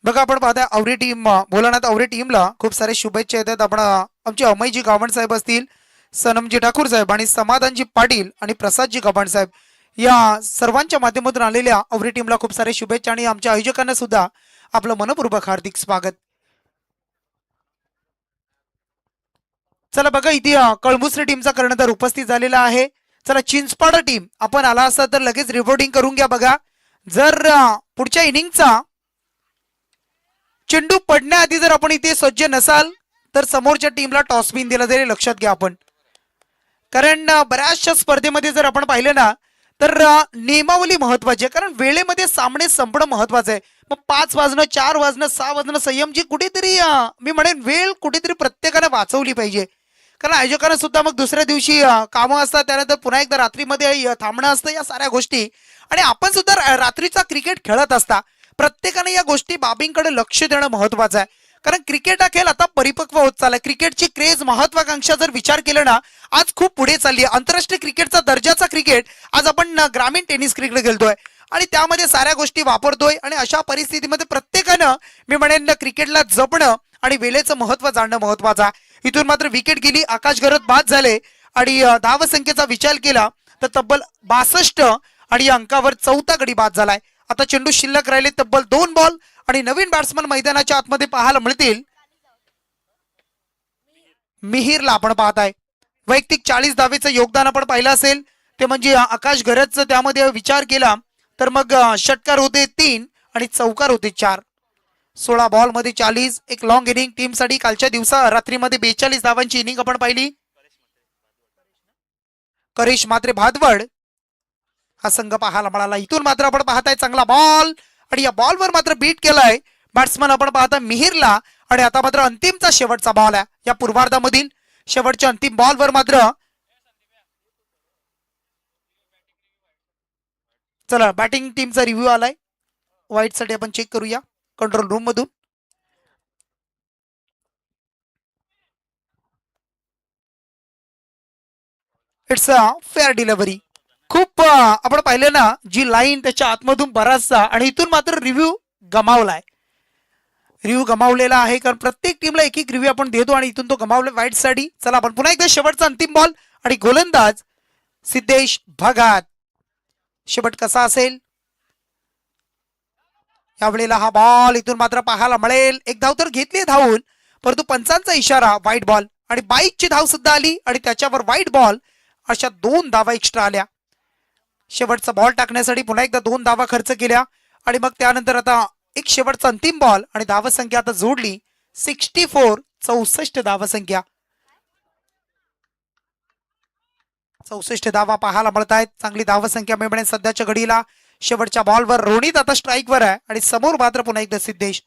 बघा आपण पाहताय आवरी टीम, भोलानाथ आवरी टीमला खूप सारे शुभेच्छा येतात. आपण आमचे अमयजी गावण साहेब असतील, सनमजी ठाकूर साहेब आणि समाधानजी पाटील आणि प्रसादजी गावण साहेब या सर्वांच्या माध्यमातून आलेल्या आवरी टीमला खूप सारे शुभेच्छा आणि आमच्या आयोजकांना सुद्धा आपलं मनपूर्वक हार्दिक स्वागत. चला बघा इथे कळमुसरी टीमचा कर्णधार उपस्थित झालेला आहे. चला चिंचपाडा टीम आपण आला असता तर लगेच रिपोर्टिंग करून घ्या. बघा जर पुढच्या इनिंगचा चेंडू पडण्याआधी जर आपण इथे सज्ज नसाल तर समोरच्या टीमला टॉस बिन दिला जाईल, लक्षात घ्या आपण. कारण बऱ्याचशा स्पर्धेमध्ये जर आपण पाहिलं ना तर नियमावली महत्वाची आहे, कारण वेळेमध्ये सामने संपणं महत्वाचं आहे. मग 5 वाजणं, 4 वाजणं, 6 वाजणं संयम जी कुठेतरी मी म्हणेन वेळ कुठेतरी प्रत्येकाने वाचवली पाहिजे. कारण आयोजकांना सुद्धा मग दुसऱ्या दिवशी कामं असतात, त्यानंतर पुन्हा एकदा रात्रीमध्ये थांबणं असतं, या साऱ्या गोष्टी. आणि आपण सुद्धा रात्रीचा क्रिकेट खेळत असता. प्रत्येकाने या गोष्टी बाबींकडे लक्ष देणं महत्वाचं आहे, कारण क्रिकेट हा खेळ आता परिपक्व होत चाललाय. क्रिकेटची क्रेज, महत्वाकांक्षा जर विचार केला ना आज खूप पुढे चालली आहे. आंतरराष्ट्रीय क्रिकेटचा दर्जाचा क्रिकेट आज आपण ग्रामीण टेनिस क्रिकेट खेळतोय आणि त्यामध्ये साऱ्या गोष्टी वापरतोय. आणि अशा परिस्थितीमध्ये प्रत्येकानं मी म्हणेन क्रिकेटला जपणं आणि वेळेचं महत्व जाणणं महत्वाचं आहे. इथून मात्र विकेट गेली, आकाश गरत बाद झाले आणि धावसंख्येचा विचार केला तर तब्बल 62 आणि या अंकावर 4था गडी बाद झालाय. आता चेंडू शिल्लक राहिले तब्बल 2 बॉल आणि नवीन बॅट्समन मैदानाच्या आतमध्ये पाहायला मिळतील. मिहिरला आपण पाहताय वैयक्तिक 40 धावेचं योगदान आपण पाहिलं असेल, ते म्हणजे आकाश गरजचं. त्यामध्ये विचार केला तर मग षटकार होते 3 आणि चौकार होते 4. 16 बॉल मध्ये 40, एक लॉंग इनिंग टीमसाठी. कालच्या रात्रीमध्ये 42 धावांची इनिंग आपण पाहिली. करिश मात्रे भादवड हा संघ पाहायला मिळाला. इथून मात्र आपण पाहताय चांगला बॉल आणि या बॉलवर मात्र बीट केलाय बॅट्समन आपण पाहता मिहिरला. आणि आता मात्र अंतिमचा शेवटचा बॉल आहे या पूर्वार्धामधील. शेवटच्या अंतिम बॉलवर मात्र चला बॅटिंग टीमचा रिव्ह्यू आलाय. व्हाईट साठी आपण चेक करूया कंट्रोल रूम मधून. It's a fair delivery. खूप आपण पाहिलं ना जी लाईन त्याच्या आतमधून बराचसा. आणि इथून मात्र रिव्ह्यू गमावलाय. रिव्ह्यू गमावलेला आहे, कारण प्रत्येक टीमला एक एक रिव्ह्यू आपण देतो आणि इथून तो गमावला वाईट साठी. चला आपण पुन्हा एकदा शेवटचा अंतिम बॉल आणि गोलंदाज सिद्धेश भगत. शेवट कसा असेल यावेळेला हा बॉल इथून मात्र पाहायला मिळेल. एक धाव तर घेतली धावून, परंतु पंचांचा इशारा व्हाईट बॉल. आणि 22ची धाव सुद्धा आली आणि त्याच्यावर व्हाईट बॉल. अशा 2 धावा एक्स्ट्रा आल्या. शेवटचा बॉल टाकण्यासाठी पुन्हा एकदा 2 धावा खर्च केल्या आणि मग त्यानंतर आता एक शेवटचा अंतिम बॉल आणि धावसंख्या आता जोडली 64. 64 धावसंख्या. 64 धावा पाहायला मिळत आहेत. चांगली धावसंख्या मिळणे सध्याच्या घडीला. शेवटच्या बॉलवर रोहित आता स्ट्राईकवर आहे आणि समोर मात्र पुन्हा एकदा सिद्धेश.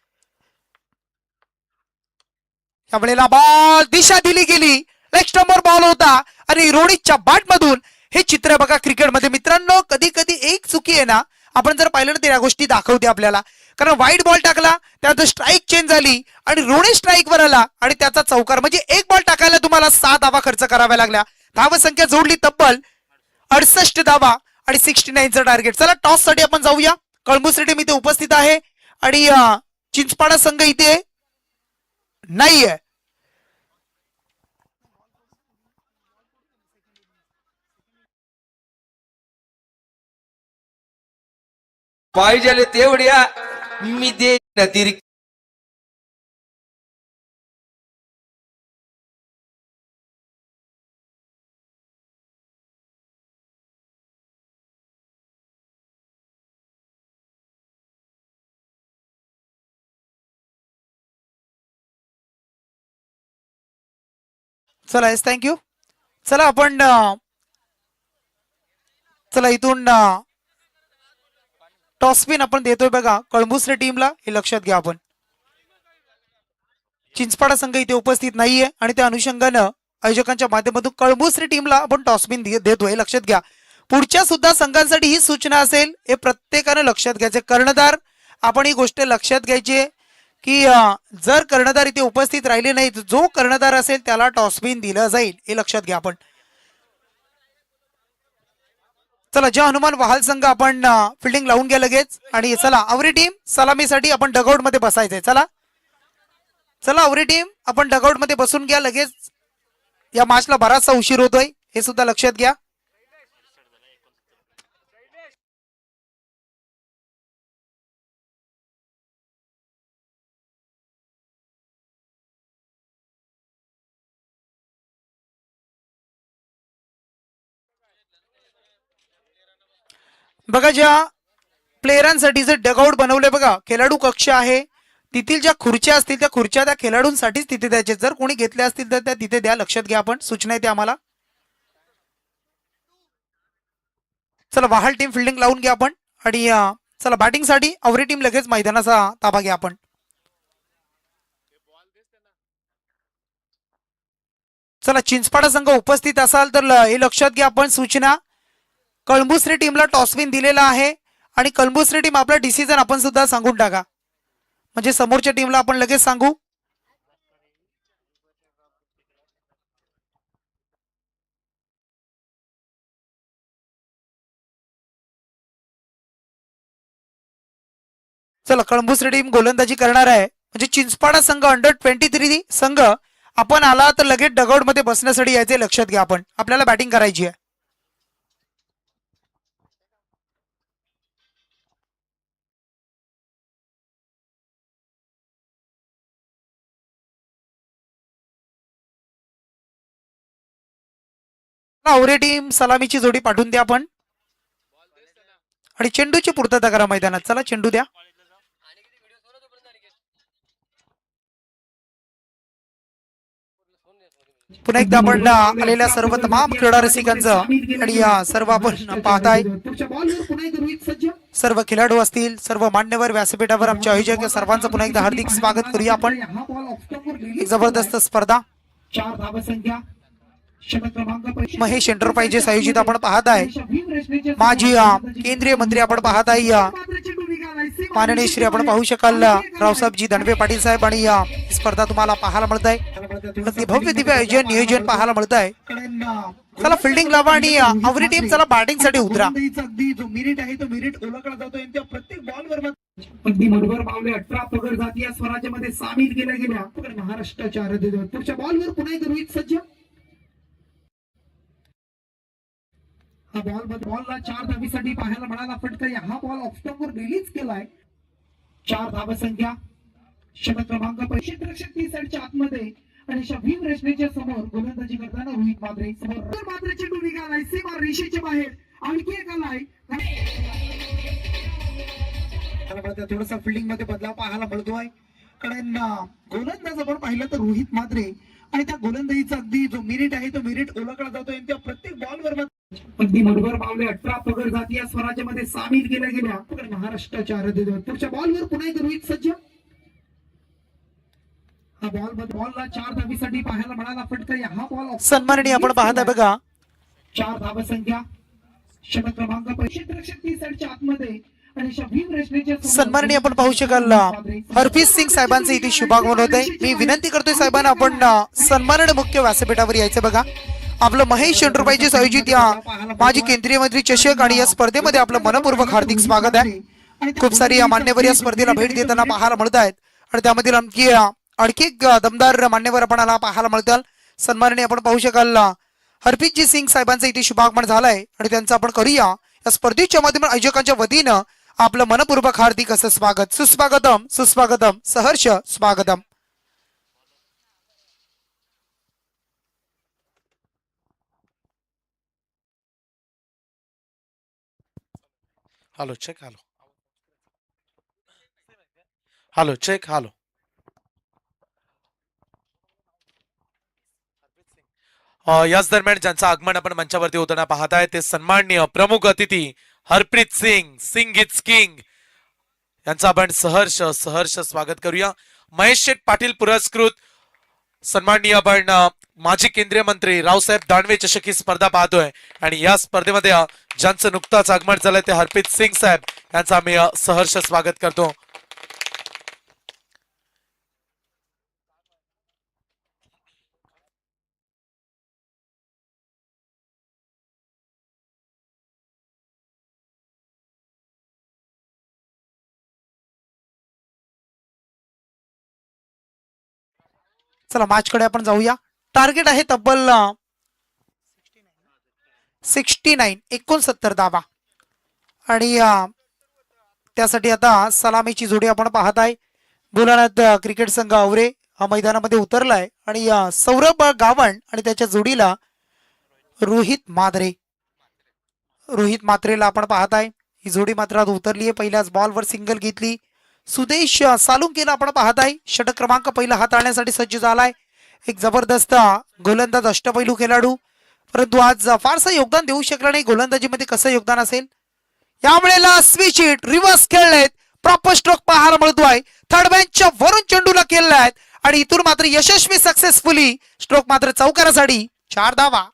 यावेळेला बॉल दिशा दिली गेली. लेग स्टंपवर बॉल होता आणि रोहितच्या बॅट मधून. हे चित्र बघा क्रिकेटमध्ये मित्रांनो, कधी कधी एक चुकी आहे ना आपण जर पाहिलं तर या गोष्टी दाखवते आपल्याला. कारण व्हाईट बॉल टाकला त्यानंतर स्ट्राईक चेंज झाली आणि रोहित स्ट्राईकवर आला आणि त्याचा चौकार. म्हणजे एक बॉल टाकायला तुम्हाला 6 धावा खर्च कराव्या लागल्या. धावसंख्या जोडली तब्बल 68 धावा आणि 69चं टार्गेट. चला टॉस साठी आपण जाऊया. कळंबुस टीम इथे उपस्थित आहे आणि चिंचपाडा संघ इथे नाहीये. पाहिजे तेवढ्या मी दे अतिरिक्त. चला येस थँक्यू. चला आपण चला इथून टॉसपिन आपण देतोय बघा कळंबुसरे टीमला. हे लक्षात घ्या आपण. चिंचपाडा संघ इथे उपस्थित नाहीये आणि त्या अनुषंगानं आयोजकांच्या माध्यमातून कळंबुसरे टीमला आपण टॉसपिन देतोय. लक्षात घ्या. पुढच्या सुद्धा संघांसाठी ही सूचना असेल, हे प्रत्येकानं लक्षात घ्यायचे. कर्णधार आपण ही गोष्ट लक्षात घ्यायची की जर कर्णधार इथे उपस्थित राहिले नाही तर जो कर्णधार असेल त्याला टॉसपिन दिलं जाईल. हे लक्षात घ्या आपण. चला जय हनुमान वहाल संघ आपण फिल्डिंग लावून घ्या लगेच. आणि चला आवरी टीम सलामीसाठी आपण डगआउट मध्ये बसायचंय. चला चला आवरी टीम आपण डगआउट मध्ये बसून घ्या लगेच. या मॅचला बराचसा उशीर होतोय हे सुद्धा लक्षात घ्या. बघा ज्या प्लेयरांसाठी जे डगआउट बनवले बघा खेळाडू कक्ष आहे, तिथील ज्या खुर्च्या असतील त्या खुर्च्या त्या खेळाडूंसाठीच तिथे द्यायचे. जर कोणी घेतल्या असतील तर त्या तिथे द्या. लक्षात घ्या आपण. सूचना येते आम्हाला. चला वाहाल टीम फिल्डिंग लावून घ्या आपण आणि चला बॅटिंगसाठी अवरी टीम लगेच मैदानाचा ताबा घ्या आपण. चला चिंचपाडा संघ उपस्थित असाल तर हे लक्षात घ्या आपण सूचना. कळंबुसरी टीमला टॉसविन दिलेला आहे आणि कळंबुसरी टीम आपला डिसिजन आपण सुद्धा सांगून टाका म्हणजे समोरच्या टीमला आपण लगेच सांगू. चला कळंबुसरी टीम गोलंदाजी करणार आहे म्हणजे चिंचपाडा संघ अंडर-23 संघ आपण आला तर लगेच डगआउट मध्ये बसण्यासाठी यायचे लक्षात घ्या आपण. आपल्याला बॅटिंग करायची आहे. आवरे टीम सलामीची जोडी पाठवून द्या आपण आणि चेंडूची पूर्तता करा मैदानात. चला चेंडू द्या. पुन्हा एकदा आपण आलेल्या सर्व तमाम क्रीडा रसिकांचं आणि सर्व आपण पाहताय सर्व खेळाडू असतील सर्व मान्यवर व्यासपीठावर आमचे आयोजक या सर्वांचं पुन्हा एकदा हार्दिक स्वागत करूया आपण. एक जबरदस्त स्पर्धा महेश एंटरप्राइजेस आयोजित आपण पाहत आहे. माजी केंद्रीय मंत्री आपण पाहत आहे माननीय श्री आपण पाहू शकाल रावसाहेबजी दंडवे पाटील साहेब आणि स्पर्धा तुम्हाला पाहायला मिळत आहे. भव्य दिव्य आयोजन नियोजन पाहायला मिळत आहे. चला फिल्डिंग लावा आणि आवरी टीम चला बॅटिंग साठी उतरा. जो मिनिट आहे तो मिनिट ओळखला जातो आणि त्या प्रत्येक बॉलवर अगदी मनोहर पावले 18 पगड जाती या स्वराज्यामध्ये सामील केल्या गेल्या. महाराष्ट्राच्या पुढच्या बॉलवर पुन्हा एक रोहित सज्ज. हा बॉलला 4 धावीसाठी पाहायला मिळाला फटका. हा बॉल ऑफस्टंपवर रिलीज केलाय. 4 धावसंख्या. षटक क्रमांक 35 साईडच्या आतमध्ये आणि अशा भीम रचनेच्या समोर गोलंदाजी करताना रोहित मात्रे समोर मात्रेची चेंडू निघालाय सीमा रेषेच्या बाहेर. आणखी एक आलाय. थोडासा फिल्डिंग मध्ये बदलाव पाहायला मिळतोय कारण गोलंदाज आपण पाहिलं तर रोहित मात्रे आणि त्या गोलंदाजीचा अगदी जो मिनिट आहे तो मिनिट ओळखला जातोय त्या प्रत्येक बॉलवर अगदी मनोहर पावले 18 पगड जाती या स्वराज्यामध्ये सामील केल्या गेल्या. महाराष्ट्राच्या पुढच्या बॉलवर पुन्हा एक रोहित सज्ज. हा बॉलला 4 धावीसाठी पाहायला मिळाला फटका. हा बॉल सन्माननीय आपण पाहत आहे बघा. 4 धावसंख्या. षटक क्रमांक 35 साईडच्या आतमध्ये आणि अशा भीम रचनेच्या सन्माननीय आपण पाहू शकाल हरप्रीत सिंग साहेबांचे इथे शुभागमन होत आहे. मी विनंती करतोय साहेबांना आपण सन्माननीय मुख्य व्यासपीठावर यायचं बघा. आपलं महेश एंटरप्राइजेस आयोजित या माजी केंद्रीय मंत्री चषक आणि या स्पर्धेमध्ये आपलं मनपूर्वक हार्दिक स्वागत आहे. खूप सारी मान्यवर या स्पर्धेला भेट देताना पाहायला मिळत आहेत आणि त्यामधील आणखी एक दमदार मान्यवर आपल्याला पाहायला मिळतात. सन्माननीय आपण पाहू शकाल हरप्रीतजी सिंग साहेबांचं इथे शुभागमन झालंय आणि त्यांचं आपण करूया या स्पर्धेच्या माध्यमातून आयोजकांच्या वतीनं आपलं मनपूर्वक हार्दिक असं स्वागत. सुस्वागतम सुस्वागतम सहर्ष स्वागतम. Hello check hello hello check hello. याच दरम्यान ज्यांचं आगमन आपण मंचावरती होताना पाहताय ते सन्माननीय प्रमुख अतिथी हरप्रीत सिंग सिंग इट्स किंग यांचं आपण सहर्ष सहर्ष स्वागत करूया. महेश शेठ पाटील पुरस्कृत सन्माननीय आपण माजी केंद्रीय मंत्री रावसाहेब दानवे चषक ही स्पर्धा पाहतोय आणि या स्पर्धेमध्ये ज्यांचं नुकताच आगमन झालंय ते हरप्रीत सिंग साहेब यांचं आम्ही सहर्ष स्वागत करतो. चला मॅचकडे आपण जाऊया. टार्गेट आहे तब्बल 69 धावा आणि त्यासाठी आता सलामीची जोडी आपण पाहत आहे. भोलानाथ क्रिकेट संघ आवरे हा मैदानामध्ये उतरलाय आणि सौरभ गावण आणि त्याच्या जोडीला रोहित मात्रे. रोहित मात्रेला आपण पाहत आहे. ही जोडी मात्र आज उतरली आहे. पहिल्याच बॉलवर सिंगल घेतली. सुदेश सालुंकेला आपण पाहत आहे. षटक क्रमांक पहिला हाताळण्यासाठी सज्ज झालाय. एक जबरदस्त गोलंदाज अष्टपैलू खेळाडू परंतु आज फारसं योगदान देऊ शकला नाही. गोलंदाजीमध्ये कसं योगदान असेल यावेळेला स्विच हिट रिव्हर्स खेळलेत. प्रॉपर स्ट्रोक पाहायला मिळतोय. थर्ड बँचच्या वरून चेंडूला केलेला आहे आणि इथून मात्र यशस्वी सक्सेसफुली स्ट्रोक मात्र चौकारासाठी 4 धावा.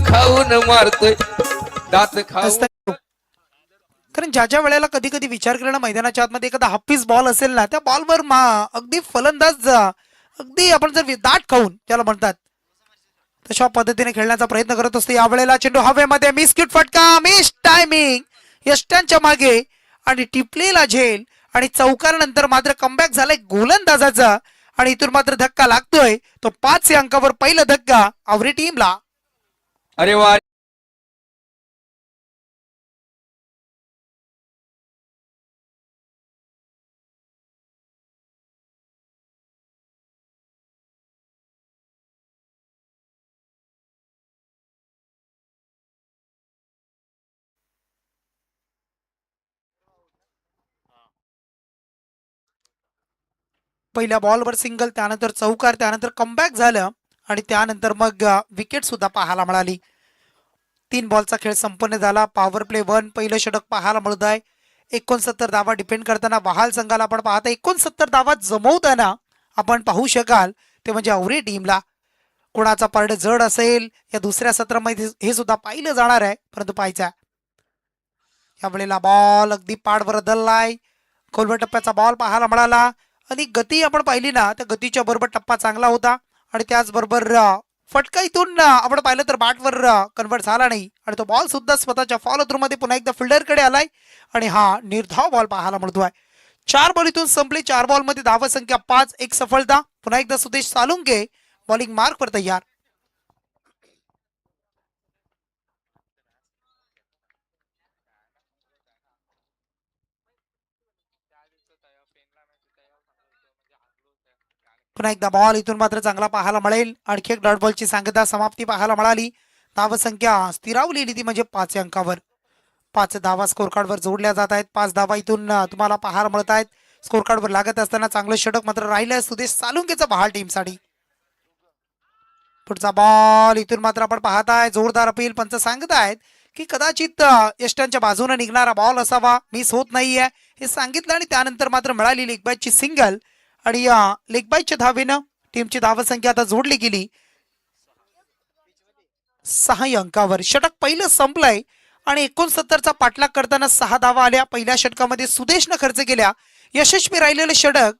खाऊन मारतोय दात खाऊन. असतं. कारण ज्या वेळेला कधी कधी विचार केला ना मैदानाच्या आतमध्ये एखादा हाफीस बॉल असेल ना त्या बॉलवर अगदी फलंदाज अगदी आपण जर दाट खाऊन त्याला म्हणतात तशा पद्धतीने खेळण्याचा प्रयत्न करत असतो. यावेळेला चेंडू हवेमध्ये मिसकिट फटका मिस टायमिंग यष्ट्यांच्या मागे आणि टिपलेला झेल आणि चौकारानंतर मात्र कमबॅक झालाय गोलंदाजाचा आणि इथून मात्र धक्का लागतोय तो 5 या अंकावर पहिला धक्का आवरी टीमला. अरे वा. पहिल्या बॉलवर सिंगल त्यानंतर चौकार त्यानंतर कमबॅक झालं आणि त्यानंतर मग विकेट सुद्धा पाहायला मिळाली. 3 बॉलचा खेळ संपन्न झाला. पॉवर प्ले 1 पहिलं षटक पाहायला मिळत आहे. 69 धावा डिपेंड करताना बहाल संघाला आपण पाहता 69 धावा जमवताना आपण पाहू शकाल ते म्हणजे आवरी टीमला. कोणाचा पारड जड असेल या दुसऱ्या सत्रामध्ये हे सुद्धा पाहिलं जाणार आहे. परंतु पाहायचं यावेळेला बॉल अगदी पाठवर बदललाय. खोलवर टप्प्याचा बॉल पाहायला मिळाला आणि गती आपण पाहिली ना त्या गतीच्या बरोबर टप्पा चांगला होता आणि त्याचबरोबर फटका इथून आपण पाहिलं तर बॅटवर कन्वर्ट झाला नाही आणि तो बॉल सुद्धा स्वतःच्या फॉलो थ्रू मध्ये पुन्हा एकदा फिल्डरकडे आलाय आणि हा निर्धाव बॉल पाहायला मिळतोय. 4 बॉल इथून संपले. 4 बॉल मध्ये धावा संख्या 5 एक सफलता. पुन्हा एकदा सुदेश सालुंके बॉलिंग मार्कवर तयार. पुन्हा एकदा बॉल इथून मात्र चांगला पाहायला मिळेल. आणखी एक डॉट बॉलची सांगता समाप्ती पाहायला मिळाली. धावा संख्या स्थिरावलेली ती म्हणजे 5 अंकावर. 5 धावा स्कोर कार्डवर जोडल्या जात आहेत. 5 धावा इथून तुम्हाला पाहायला मिळत आहेत. स्कोर कार्डवर लागत असताना चांगलं षटक मात्र राहिलंय सुदेश सालुंकेचा बहाल टीमसाठी. पुढचा बॉल इथून मात्र आपण पाहताय जोरदार अपील. पंच सांगतायत की कदाचित यष्टांच्या बाजूने निघणारा बॉल असावा मिस होत नाहीये हे सांगितलं आणि त्यानंतर मात्र मिळाली लेग बायची सिंगल आणि या लेग बायच्या धावेनं टीमची धावा संख्या आता जोडली गेली 6 अंकावर. षटक पहिलं संपलंय आणि 69चा पाठलाग करताना 6 धावा आल्या. पहिल्या षटकामध्ये सुदेशनं खर्च केल्या. यशस्वी राहिलेलं षटक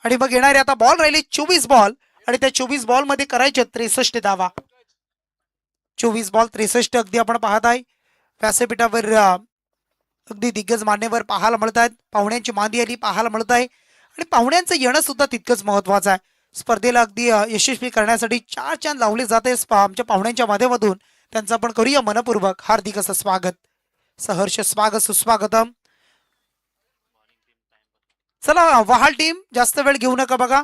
आणि मग येणारे आता बॉल राहिले 24 बॉल आणि त्या 24 बॉल मध्ये करायचे 63 धावा. 24 बॉल 63 अगदी आपण पाहत आहे. व्यासपीठावर अगदी दिग्गज मान्यवर पाहायला मिळत आहेत. पाहुण्यांची मांदी आली पाहायला मिळत आहे आणि पाहुण्यांचं येणं सुद्धा तितकंच महत्वाचं आहे. स्पर्धेला अगदी यशस्वी करण्यासाठी 4 चांद लावले जाते आमच्या पाहुण्यांच्या माध्यमातून. त्यांचं आपण करूया मनपूर्वक हार्दिक असं स्वागत. सहर्ष स्वागत सुस्वागतम. चला वहाल टीम जास्त वेळ घेऊ नका बघा.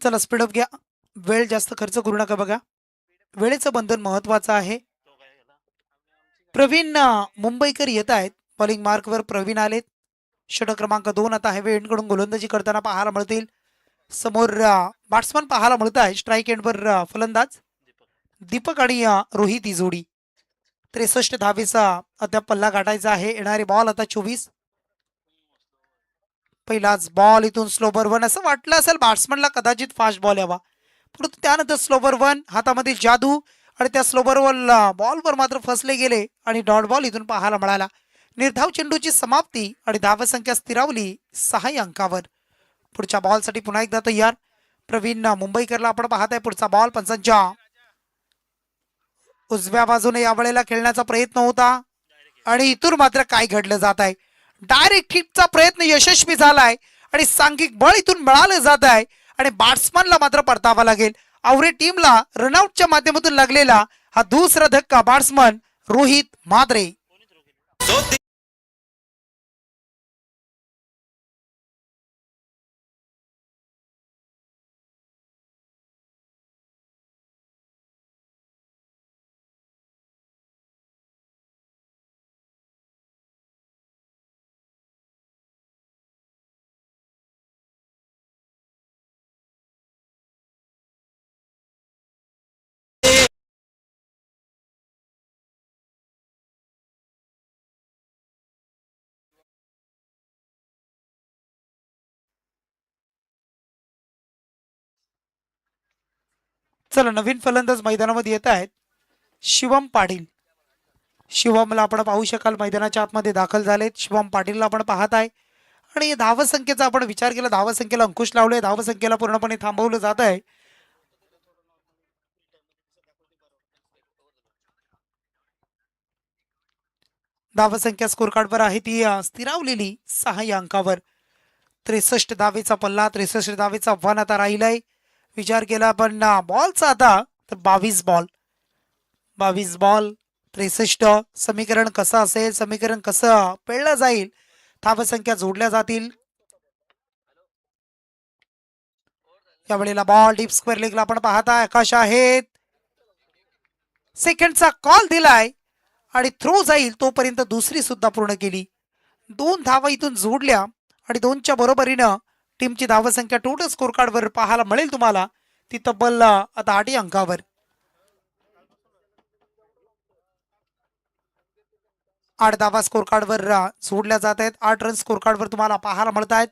चला स्पीडअप घ्या. वेळ जास्त खर्च करू नका बघा. वेळेचं बंधन महत्वाचं आहे. प्रवीण मुंबईकर येत आहेत. बॉलिंग मार्कवर प्रवीण आलेत. षटक क्रमांक 2 आता हॅवे एंडकडून गोलंदाजी करताना पाहायला मिळतील. समोर बॅट्समन पाहायला मिळत आहे. स्ट्राईक एंडवर फलंदाज दीपक आणि रोहित ही जोडी. 63 धावेचा अद्याप पल्ला गाठायचा आहे. येणारे बॉल आता 24. पहिलाच बॉल इथून स्लोवर 1 असं वाटलं असेल बॅट्समनला कदाचित फास्ट बॉल यावा परंतु त्यानंतर स्लोवर 1 हातामध्ये जादू आणि त्या स्लोबर बॉलवर मात्र फसले गेले आणि डॉट बॉल इथून पाहायला मिळाला. निर्धाव चेंडूची समाप्ती आणि धावसंख्या स्थिरावली 6 अंकावर. पुढच्या बॉलसाठी पुन्हा एकदा तयार प्रवीण मुंबईकरला आपण पाहताय. पुढचा बॉल पंचांच्या उजव्या बाजूने यावेळेला खेळण्याचा प्रयत्न होता आणि इथून मात्र काय घडलं जात आहे. डायरेक्ट हिटचा प्रयत्न यशस्वी झालाय आणि सांघिक बळ इथून मिळालं जात आहे आणि बॅट्समनला मात्र परतावा लागेल. आवरे टीमला रनआउटच्या माध्यमातून लागलेला हा दुसरा धक्का बॅट्समन रोहित माद्रे. चला नवीन फलंदाज मैदानामध्ये येत आहेत शिवम पाटील. शिवमला आपण पाहू शकाल मैदानाच्या आतमध्ये दाखल झालेत. शिवम पाटीलला आपण पाहत आहे आणि धावसंख्येचा आपण विचार केला, धावसंख्येला अंकुश लावले, धावसंख्येला पूर्णपणे थांबवलं जात आहे. धावसंख्या स्कोर कार्डवर आहे ती स्थिरावलेली 6 अंकावर. 63 धावेचा पल्ला, 63 धावेचा वन आता राहिलाय. विचार केला आपण बॉलचा आता तर 22 बॉल 63. समीकरण कसं असेल, समीकरण कसं पेळलं जाईल, धावसंख्या जोडल्या जातील. यावेळेला बॉल डीप स्क्वेअर लेगला आपण पाहता. आकाश आहेत सेकंडचा कॉल दिलाय आणि थ्रो जाईल तोपर्यंत दुसरी सुद्धा पूर्ण केली. 2 धावा इथून जोडल्या आणि 2च्या बरोबरीनं टीमची धावसंख्या टोटल स्कोर कार्डवर पाहायला मिळेल तुम्हाला ती तब्बल आता 8 अंकावर. 8 धावा स्कोर कार्डवर जोडल्या जात आहेत. 8 रन स्कोर कार्डवर तुम्हाला पाहायला मिळत आहेत.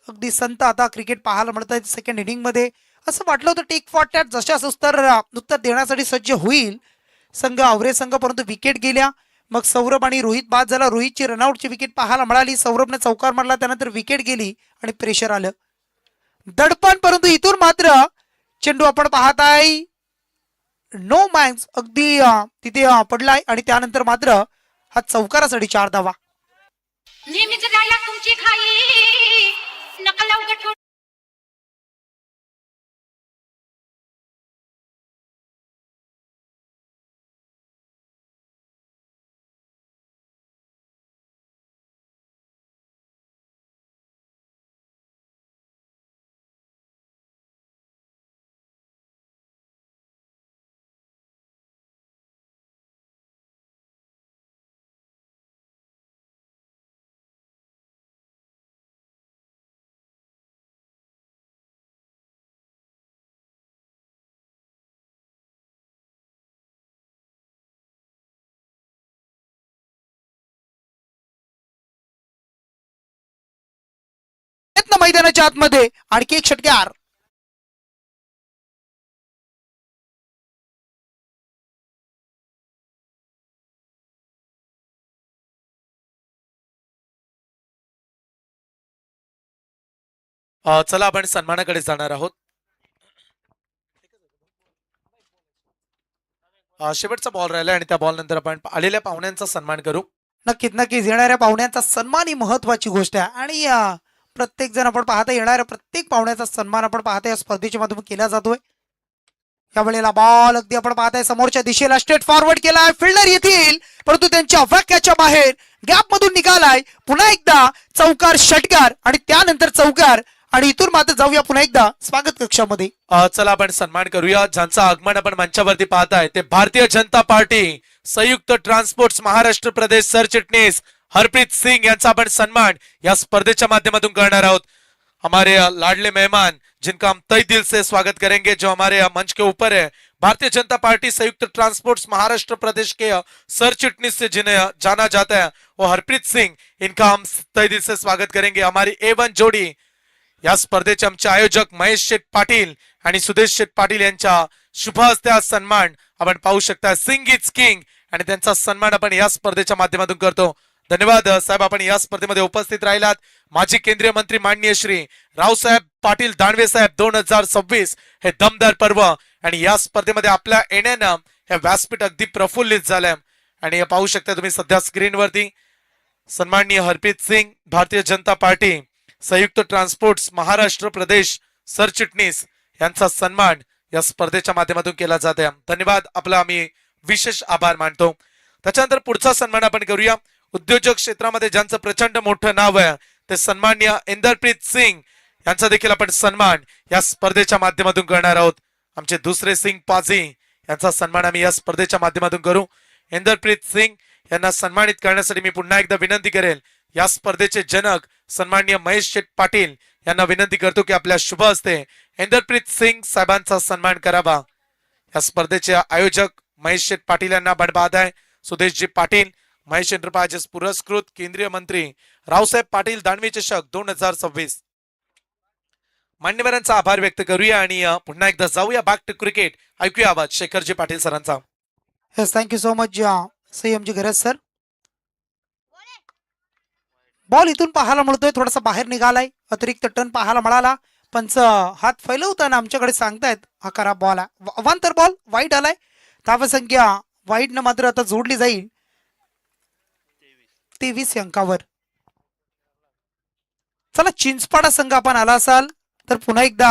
अगदी संत आता क्रिकेट पाहायला मिळत आहेत. सेकंड इनिंग मध्ये असं वाटलं होतं टेक फॉर टॅट जशाच उत्तर देण्यासाठी सज्ज होईल संघ आवरे संघ, परंतु विकेट गेल्या. मग सौरभ आणि रोहित बाद झाला. रोहितची रनआउटची विकेट पाहायला मिळाली. सौरभने चौकार मारला, त्यानंतर विकेट गेली आणि प्रेशर आलं दडपण. परंतु इथून मात्र चेंडू आपण पाहताय नो मॅन्स अगदी तिथे पडलाय आणि त्यानंतर मात्र हा चौकारासाठी 4 धावा. नेहमीच राया तुमची खाई नका लावू मैदानाच्या आतमध्ये आणखी एक षटकार. चला आपण सन्मानाकडे जाणार आहोत. शेवटचा बॉल राहिला आणि त्या बॉल नंतर आपण आलेल्या पाहुण्यांचा सन्मान करू. नक्कीच येणाऱ्या पाहुण्यांचा सन्मान ही महत्वाची गोष्ट आहे आणि प्रत्येक जण आपण पाहता येणाऱ्या प्रत्येक पाहुण्याचा सन्मान आपण पाहता या स्पर्धेच्या माध्यमातून केला जातोय. यावेळेला बॉल अगदी आपण पाहताय समोरच्या दिशेला स्ट्रेट फॉरवर्ड केलाय. फिल्डर येतील परंतु त्यांच्या वाक्याच्या बाहेर गॅप मधून निघालाय. पुन्हा एकदा चौकार षटकार आणि त्यानंतर चौकार आणि इथून मात्र जाऊया पुन्हा एकदा स्वागत कक्षामध्ये. चला आपण सन्मान करूया ज्यांचं आगमन आपण मंचावरती पाहताय ते भारतीय जनता पार्टी संयुक्त ट्रान्सपोर्ट्स महाराष्ट्र प्रदेश सरचिटणीस हरप्रीत सिंह यांचा आपण सन्मान या स्पर्धेच्या माध्यमातून करणार आहोत. हमारे लाडले मेहमान जिनका हम तहे दिल से स्वागत करेंगे, जो हमारे मंच के ऊपर है, भारतीय जनता पार्टी संयुक्त ट्रांसपोर्ट्स महाराष्ट्र प्रदेश के सरचिटनीस से जिन्हें जाना जाता है वो हरप्रीत सिंह, इनका हम तहे दिल से स्वागत करेंगे. हमारी A1 जोडी या स्पर्धेचे आमचे आयोजक महेश शेठ पाटील आणि सुदेश शेठ पाटील यांच्या शुभ हस्ते हा सन्मान आपण पाहू शकता. सिंग इज किंग आणि त्यांचा सन्मान आपण या स्पर्धेच्या माध्यमातून करतो. धन्यवाद साहेब, आपण या स्पर्धेमध्ये उपस्थित राहिलात. माजी केंद्रीय मंत्री माननीय श्री रावसाहेब पाटील दानवे साहेब 2026 हे दमदार पर्व आणि या स्पर्धेमध्ये आपल्या येण्यानं हे व्यासपीठ अगदी प्रफुल्लित झालंय. आणि पाहू शकता तुम्ही सध्या स्क्रीनवरती सन्माननीय हरप्रीत सिंग, भारतीय जनता पार्टी संयुक्त ट्रान्सपोर्ट महाराष्ट्र प्रदेश सरचिटणीस यांचा सन्मान या स्पर्धेच्या माध्यमातून केला जात आहे. धन्यवाद, आपला आम्ही विशेष आभार मानतो. त्याच्यानंतर पुढचा सन्मान आपण करूया. उद्योजक क्षेत्रामध्ये ज्यांचं प्रचंड मोठं नाव आहे ते सन्माननीय इंदरप्रीत सिंग यांचा देखील आपण सन्मान या स्पर्धेच्या माध्यमातून करणार आहोत. आमचे दुसरे सिंग पाजी यांचा सन्मान आम्ही या स्पर्धेच्या माध्यमातून करू. इंदरप्रीत सिंग यांना सन्मानित करण्यासाठी मी पुन्हा एकदा विनंती करेल, या स्पर्धेचे जनक सन्माननीय महेश शेठ पाटील यांना विनंती करतो की आपल्या शुभ हस्ते इंदरप्रीत सिंग साहेबांचा सन्मान करावा. या स्पर्धेचे आयोजक महेश शेठ पाटील यांना बडबाद आहे. सुदेशजी पाटील, महेश एंटरप्राइजेस पुरस्कृत केंद्रीय मंत्री रावसाहेब पाटील दानवे चषक 2026. मान्यवरांचा आभार व्यक्त करूया आणि पुन्हा एकदा जाऊया बॅक टू क्रिकेट. ऐकूया आवाज शेखरजी पाटील सरांचा. येस, थँक्यू सो मच संयमजी गरज सर. बॉल इथून पाहायला मिळतोय, थोडासा बाहेर निघालाय, अतिरिक्त टर्न पाहायला मिळाला. पंच हात फैलवताना आमच्याकडे सांगतायत हा खराब बॉल आहे. अवांतर बॉल वाईट आलाय. धावसंख्या वाईट न मात्र आता जोडली जाईल 23 अंकावर. चला, चिंचपाडा संघ आपण आला असाल तर पुन्हा एकदा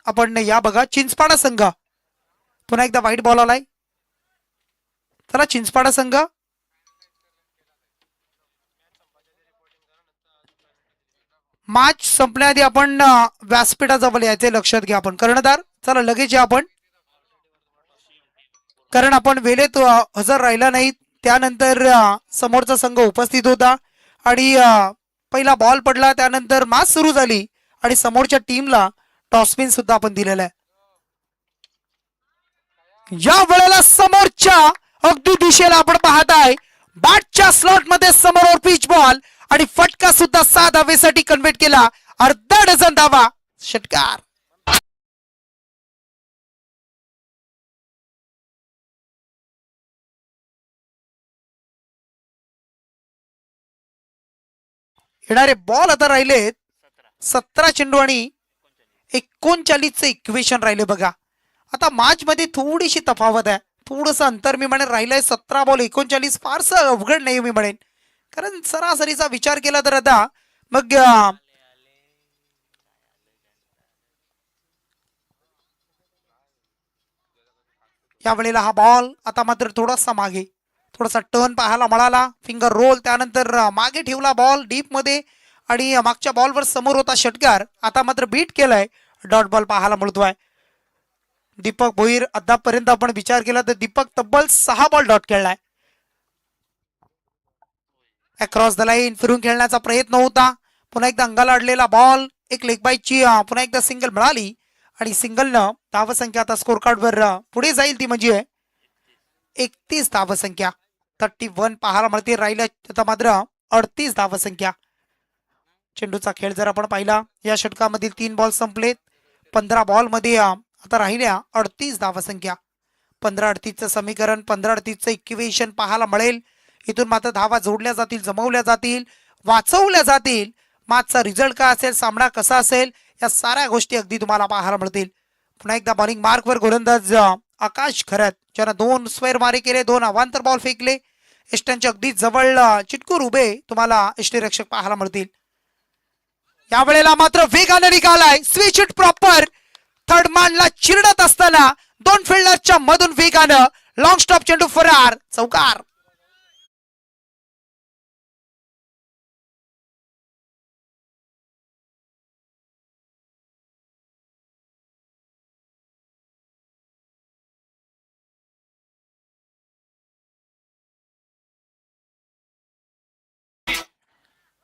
आपण या बघा. चिंचपाडा संघ पुन्हा एकदा वाईट बॉल आलाय. चला, चिंचपाडा संघ मॅच संपण्याआधी आपण व्यासपीठाजवळ यायचे लक्षात घ्या. आपण कर्णधार चला लगेच या आपण, कारण आपण वेळेत हजर राहिला नाही. त्यानंतर समोरचा संघ उपस्थित होता आणि पहिला बॉल पडला, त्यानंतर मॅच सुरू झाली आणि समोरच्या टीमला टॉसपिन सुद्धा आपण दिलेला आहे. या वेळेला समोरच्या अगदी दिशेला आपण पाहताय बॅटच्या स्लॉट मध्ये समोर पिच बॉल आणि फटका सुद्धा 6 धावेसाठी कन्व्हर्ट केला. अर्धा डझन धावा, षटकार. येणारे बॉल आता राहिलेत 17 चेंडू आणि 39चे इक्वेशन राहिले बघा. आता मॅच मध्ये थोडीशी तफावत आहे, थोडस अंतर मी म्हणेन राहिलंय. 17 बॉल 39 फारसं अवघड नाही मी म्हणेन, कारण सरासरीचा विचार केला तर आता मग या वेळेला हा बॉल आता मात्र थोडासा मागे, थोडासा टर्न पाहायला मिळाला, फिंगर रोल, त्यानंतर मागे ठेवला बॉल डीप मध्ये आणि मागच्या बॉलवर समोर होता षटकार. आता मात्र बीट केलाय, डॉट बॉल पाहायला मिळतोय. दीपक भोईर अद्यापर्यंत आपण विचार केला तर दीपक तब्बल 6 बॉल डॉट खेळलाय. अक्रॉस द लाईन फिरून खेळण्याचा प्रयत्न होता, पुन्हा एकदा अंगाला अडलेला बॉल, एक लेग बाईची पुन्हा एकदा सिंगल मिळाली आणि सिंगलनं धावसंख्या आता स्कोर कार्डवर पुढे जाईल, ती म्हणजे 31 धावसंख्या. 31 पाहायला मिळते, राहिल्या आता मात्र 38 धावसंख्या. चेंडूचा खेळ जर आपण पाहिला, या षटकामधील 3 बॉल संपलेत. 15 बॉल मध्ये आता राहिल्या 38 धावसंख्या. 15-38चं समीकरण, 15-38चं इक्वेशन पाहायला मिळेल. इथून मात्र धावा जोडल्या जातील, जमवल्या जातील, वाचवल्या जातील. मॅचचा रिझल्ट काय असेल, सामना कसा असेल, या साऱ्या गोष्टी अगदी तुम्हाला पाहायला मिळतील. पुन्हा एकदा बॉलिंग मार्कवर गोलंदाज आकाश खरत, ज्यानं 2 स्क्वेअर मारे केले, 2 अवांतर बॉल फेकले. इष्टांच्या अगदी जवळ चिटकूर उभे तुम्हाला इष्टरक्षक पाहायला मिळतील. या वेळेला मात्र वेगाने निघालाय, स्विच इट प्रॉपर. थर्ड मॅनला चिरडत असताना 2 फिल्डरच्या मधून वेगानं लॉंग स्टॉप चेंडू फरार, चौकार.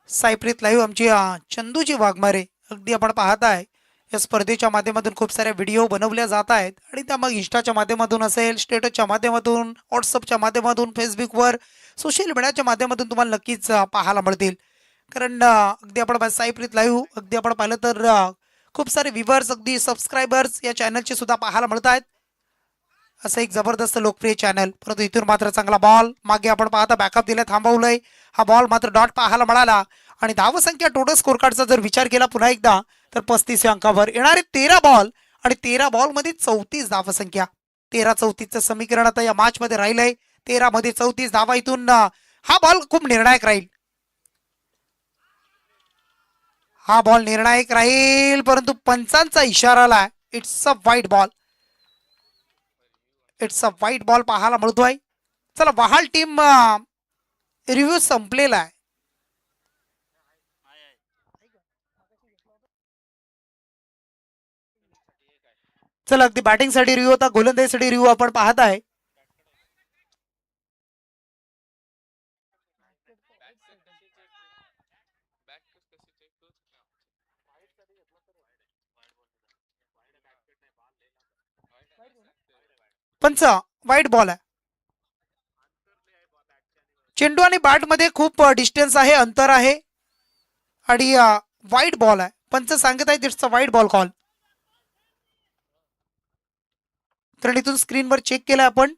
सायप्रीत लाईव्ह आमची चंदूजी वाघमारे अगदी आपण पाहताय. या स्पर्धेच्या माध्यमातून खूप साऱ्या व्हिडिओ बनवल्या जात आहेत आणि त्या मग इंस्टाच्या माध्यमातून असेल, स्टेटसच्या माध्यमातून, व्हॉट्सअपच्या माध्यमातून, फेसबुकवर, सोशल मीडियाच्या माध्यमातून तुम्हाला नक्कीच पाहायला मिळतील. कारण अगदी आपण सायप्रीत लाईव्ह अगदी आपण पाहिलं तर खूप सारे व्ह्यूअर्स, अगदी सबस्क्रायबर्स या चॅनलचे सुद्धा पाहायला मिळत आहेत. असं एक जबरदस्त लोकप्रिय चॅनल, परंतु इथून मात्र चांगला बॉल मागे आपण पाहता बॅकअप दिला, थांबवलंय. हा बॉल मात्र डॉट पाहायला मिळाला आणि धावसंख्या टोटल स्कोर कार्डचा जर विचार केला पुन्हा एकदा तर 35 अंकावर येणारे 13 बॉल आणि 13 बॉल मध्ये 34 धावसंख्या. 13-34चं समीकरण आता या मॅच मध्ये राहिलंय. 13 मध्ये 34 धावा. इथून हा बॉल खूप निर्णायक राहील. हा बॉल निर्णायक राहील, परंतु पंचांचा इशारा आला. इट्स अ वाईट बॉल. इट्स अ वाईट बॉल पाहायला मिळतोय. चला वहाल टीम रिव्ह्यू संपलेला आहे. चला अगदी बॅटिंगसाठी रिव्ह्यू होता, गोलंदाजीसाठी रिव्ह्यू आपण पाहत आहे. पंच वाईट बॉल आहे. चेंडू आणि बॅट मध्ये खूप डिस्टन्स आहे, अंतर आहे आणि वाईट बॉल आहे. पंच सांगत आहेत इट्स अ वाईट बॉल कॉल. तर इथून स्क्रीनवर चेक केलं आपण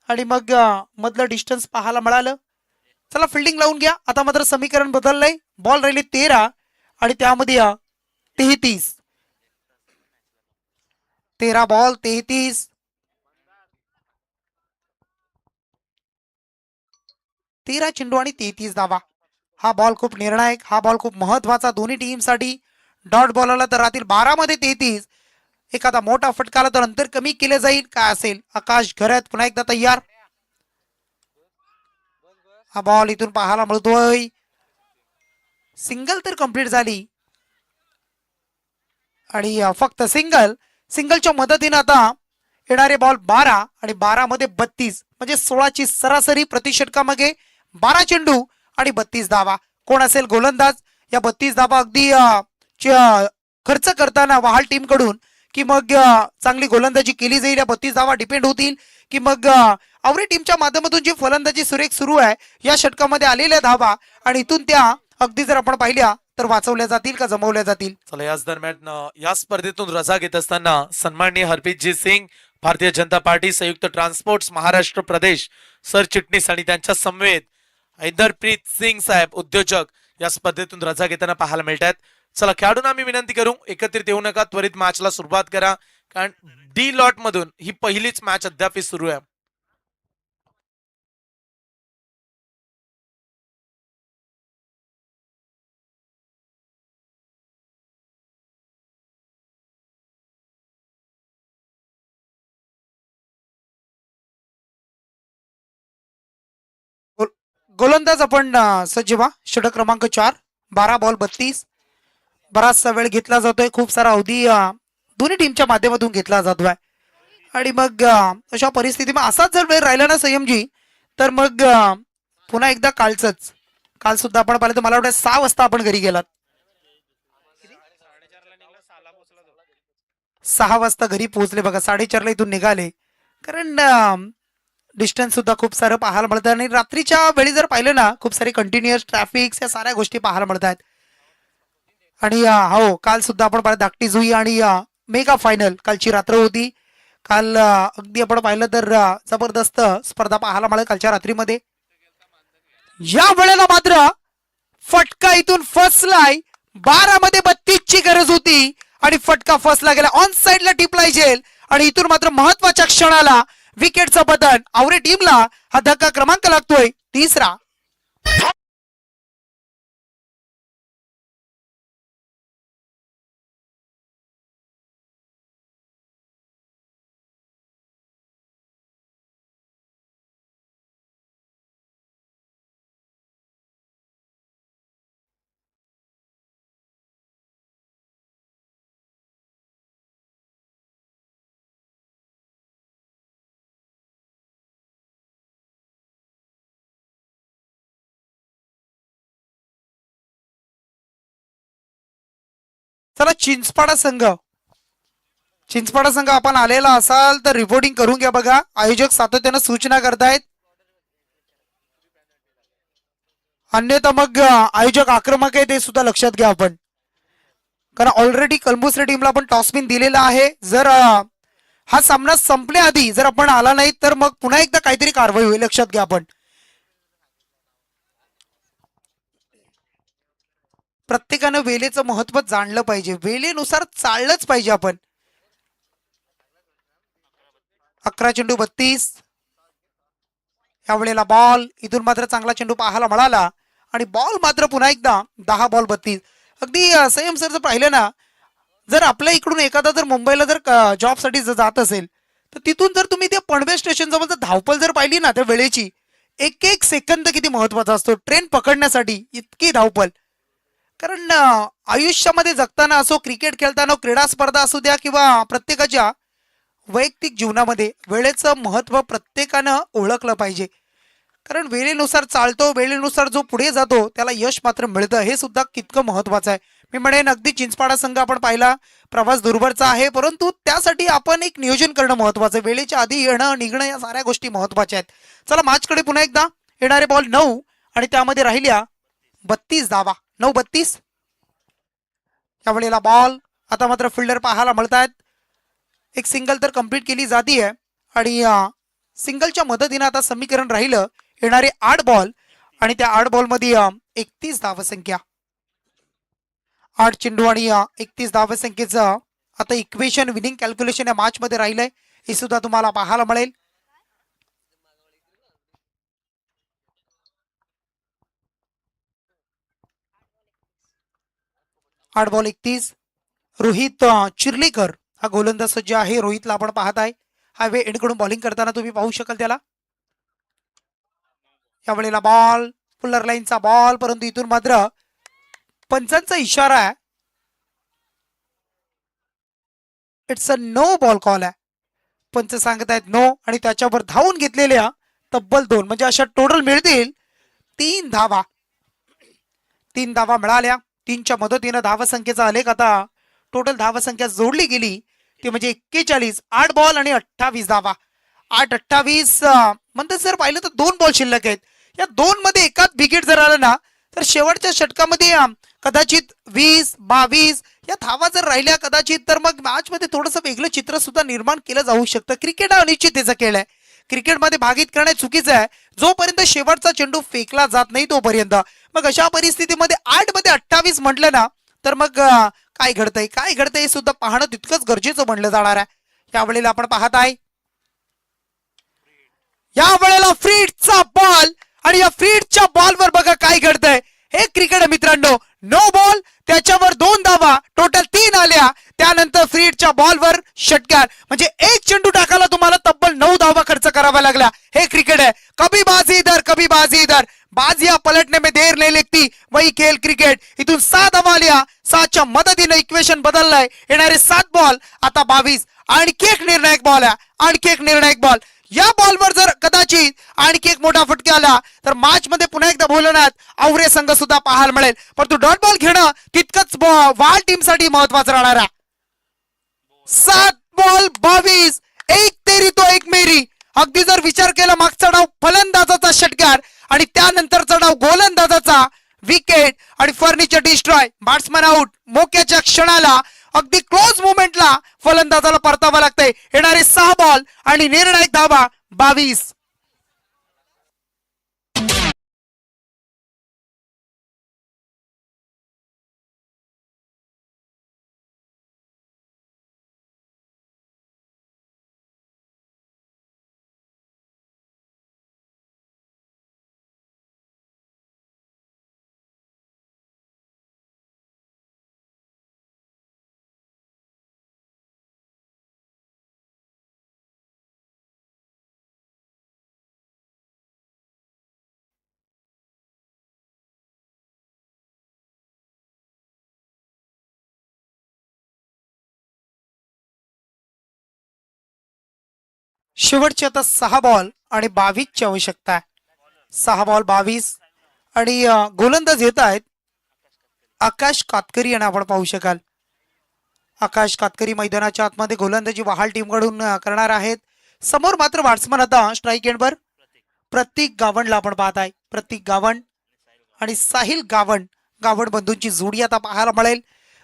आणि मग मधलं डिस्टन्स पाहायला मिळालं. चला फिल्डिंग लावून घ्या. आता मात्र समीकरण बदललंय. बॉल राहिले 13 आणि त्यामध्ये 33. 13 बॉल 33. 13 चेंडू आणि 33 धावा. हा बॉल खूप निर्णायक, हा बॉल खूप महत्वाचा दोन्ही टीमसाठी. डॉट बॉल आला तर राहतील 12 मध्ये 33. एखादा मोठा फटका आला तर अंतर कमी केले जाईल. काय असेल? आकाश घरात पुन्हा एकदा तयार. हा बॉल इथून पाहायला मिळतोय. सिंगल तर कंप्लीट झाली आणि फक्त सिंगलच्या मदतीने आता येणारे बॉल 12 आणि 12 मध्ये 32 म्हणजे 16ची सरासरी. प्रति षटकामागे 12 चेंडू आणि 32 धावा. कोण असेल गोलंदाज? या 32 धावा अगदी खर्च करताना वहाल टीम कडून की मग चांगली गोलंदाजी केली जाईल. या 32 धावा डिपेंड होतील की मग आवरी टीमच्या माध्यमातून जी फलंदाजी सुरेख सुरू आहे या षटकामध्ये आलेल्या धावा आणि इथून त्या अगदी जर आपण पाहिल्या तर वाचवल्या जातील का जमवल्या जातील. चला याच दरम्यान या स्पर्धेतून रजा घेत असताना सन्माननीय हरप्रीतजीत सिंग, भारतीय जनता पार्टी संयुक्त ट्रान्सपोर्ट्स महाराष्ट्र प्रदेश सरचिटणीस आणि त्यांच्या समवेत हैदरप्रीत सिंग साहेब उद्योजक या स्पर्धेतून रजा घेताना पाहायला मिळतात. चला खेळाडूंना आम्ही विनंती करू एकत्रित येऊ नका, त्वरित मॅचला सुरुवात करा कारण डी लॉट मधून ही पहिलीच मॅच अद्याप सुरू आहे. गोलंदाज आपण सज्ज व्हा. षटक क्रमांक 4. 12 बॉल 32. बराचसा वेळ घेतला जातोय, खूप सारा अवधी दोन्ही टीमच्या माध्यमातून घेतला जातोय आणि मग अशा परिस्थितीमध्ये असाच जर वेळ राहिला ना संयमजी तर मग पुन्हा एकदा काल सुद्धा आपण पाहिलं तर मला वाटतं 6 वाजता आपण घरी गेलात. 6 वाजता घरी पोहोचले बघा. 4:30ला इथून निघाले कारण डिस्टन्स सुद्धा खूप सारं पाहायला मिळतं आणि रात्रीच्या वेळी जर पाहिलं ना खूप सारे कंटिन्युअस ट्रॅफिक या साऱ्या गोष्टी पाहायला मिळतात. आणि हो काल सुद्धा आपण पाहिलं धाकटी जुई आणि मेगा फायनल कालची रात्र होती. काल अगदी आपण पाहिलं तर जबरदस्त स्पर्धा पाहायला मिळाली कालच्या रात्रीमध्ये. या वेळेला मात्र फटका इथून फसलाय. 12 मध्ये 32 ची गरज होती आणि फटका फसला गेला. ऑन साइडला टिपलाय जेल आणि इथून मात्र महत्वाच्या क्षणाला विकेटचं बदल. आवरे टीमला हा धक्का क्रमांक लागतोय 3रा. चला चिंचपाडा संघ आपण आलेला असाल तर रिपोर्टिंग करून घ्या बघा. आयोजक सातत्यानं सूचना करतायत, अन्यथा मग आयोजक आक्रमक आहे ते सुद्धा लक्षात घ्या आपण. कारण ऑलरेडी कलंबुसरे टीमला आपण टॉसपिन दिलेला आहे. जर हा सामना संपण्याआधी जर आपण आला नाही तर मग पुन्हा एकदा काहीतरी कारवाई होईल, लक्षात घ्या आपण. प्रत्येकानं वेळेचं महत्व जाणलं पाहिजे, वेळेनुसार चाललंच पाहिजे आपण. 11 चेंडू 32. यावेळेला बॉल इथून मात्र चांगला चेंडू पाहायला मिळाला आणि बॉल मात्र पुन्हा एकदा 10 बॉल 32. अगदी संयम सर जर पाहिलं ना, जर आपल्या इकडून एखादा जर मुंबईला जर जॉबसाठी जर जात असेल तर तिथून जर तुम्ही त्या पणबे स्टेशन जवळ जर धावपळ जर पाहिली ना त्या वेळेची, एक एक सेकंद किती महत्वाचा असतो ट्रेन पकडण्यासाठी, इतकी धावपळ. कारण आयुष्यामध्ये जगताना असो, क्रिकेट खेळताना, क्रीडा स्पर्धा असू द्या किंवा प्रत्येकाच्या वैयक्तिक जीवनामध्ये वेळेचं महत्व प्रत्येकानं ओळखलं पाहिजे. कारण वेळेनुसार चालतो, वेळेनुसार जो पुढे जातो त्याला यश मात्र मिळतं, हे सुद्धा कितकं महत्वाचं आहे. मी म्हणेन अगदी चिंचपाडा संघ आपण पाहिला, प्रवास दुर्भरचा आहे, परंतु त्यासाठी आपण एक नियोजन करणं महत्वाचं आहे. वेळेच्या आधी येणं निघणं या साऱ्या गोष्टी महत्वाच्या आहेत. चला मॅचकडे पुन्हा एकदा. येणारे बॉल 9 आणि त्यामध्ये राहिल्या 32 धावा. 9-32. यावेळेला बॉल आता मात्र फिल्डर पाहायला मिळतात. एक सिंगल तर कंप्लीट केली जाते आणि सिंगलच्या मदतीने आता समीकरण राहिलं येणारे 8 बॉल आणि त्या 8 बॉल मध्ये 31 धावसंख्या. 8 चेंडू आणि 31 धावसंख्येचं आता इक्वेशन विनिंग कॅल्क्युलेशन या मॅच मध्ये राहिलंय, हे सुद्धा तुम्हाला पाहायला मिळेल. आठ बॉल 31. रोहित चिर्लेकर हा गोलंदाज सज्ज आहे. रोहितला आपण पाहत आहे, हा वे एंडकडून बॉलिंग करताना तुम्ही पाहू शकाल त्याला. यावेळेला बॉल फुल्लर लाईनचा बॉल, परंतु इथून मात्र पंचांचा इशारा आहे, it's a no ball call आहे. पंच सांगत आहेत नो आणि त्याच्यावर धावून घेतलेल्या तब्बल 2 म्हणजे अशा टोटल मिळतील 3 धावा. 3 धावा मिळाल्या. 3च्या मदतीनं धावसंख्येचा आलेख आता टोटल धावसंख्या जोडली गेली ती म्हणजे 41. 8 बॉल आणि 28 धावा. 8-28 म्हणतात जर पाहिलं तर 2 बॉल शिल्लक आहेत. या 2 मध्ये एकाच विकेट जर आलं ना तर शेवटच्या षटकामध्ये कदाचित 20-22 या धावा जर राहिल्या कदाचित, तर मग मॅच मध्ये थोडंसं वेगळं चित्र सुद्धा निर्माण केलं जाऊ शकतं. क्रिकेट हा अनिश्चिततेचा खेळ आहे. क्रिकेटमध्ये भागीत करणे चुकीचं आहे जोपर्यंत शेवटचा चेंडू फेकला जात नाही तोपर्यंत. मग अशा परिस्थितीमध्ये 8 मध्ये 28 म्हटलं ना तर मग काय घडतंय हे सुद्धा पाहणं तितकंच गरजेचं म्हणलं जाणार आहे. यावेळेला आपण पाहत आहे यावेळेला फ्रीडचा बॉल आणि या फ्रीडच्या बॉलवर बघा काय घडतंय. हे क्रिकेट मित्रांनो, नो बॉल त्याच्यावर 2 धावा, टोटल 3 आल्या. त्यानंतर फ्रीडच्या बॉलवर षटकार म्हणजे एक चेंडू टाकायला तुम्हाला तब्बल 9 धावा खर्च करावा लागला. हे क्रिकेट आहे. कभी बाजी इधर कभी बाजी इधर, बाजियां पलटने में देर नहीं लगती, वही खेल क्रिकेट. इथून 6 धावा आल्या. 7च्या मदतीने इक्वेशन बदललंय. येणारे 7 बॉल आता 22. आणखी एक निर्णायक बॉल आहे, आणखी एक निर्णायक बॉल. या बॉलवर जर कदाचित आणखी एक मोठा फटका आला तर मॅच मध्ये पुन्हा एकदा बोलण्यात आवरे संघ सुद्धा पाहायला मिळेल. परंतु डॉट बॉल घेणं तितकंच वाल टीम साठी महत्वाचं राहणार आहे. 7 बॉल 22. एक तेरी तो एक मेरी. अगदी जर विचार केला मागचा डाव फलंदाजाचा षटकार आणि त्यानंतरचा डाव गोलंदाजाचा विकेट आणि फर्निचर डिस्ट्रॉय, बॅट्समॅन आउट. मोक्याच्या क्षणाला अगदी क्लोज मोमेंटला फलंदाजाला परतावं लागतंय. येणारे 6 बॉल आणि निर्णायक धावा 22. शेवटचे आता 6 बॉल आणि 22 ची आवश्यकता आहे. 6 बॉल 22 आणि गोलंदाज येत आहेत आकाश कातकरी यांना आपण पाहू शकाल. आकाश कातकरी मैदानाच्या आतमध्ये गोलंदाजी वहाल टीम कडून करणार आहेत. समोर मात्र बॅट्समन आता स्ट्राईक एंडवर प्रतीक गावंडला आपण पाहत आहे. प्रतीक गावंड आणि साहिल गावंड, गावंड बंधूंची जोडी आता पाहायला मिळेल.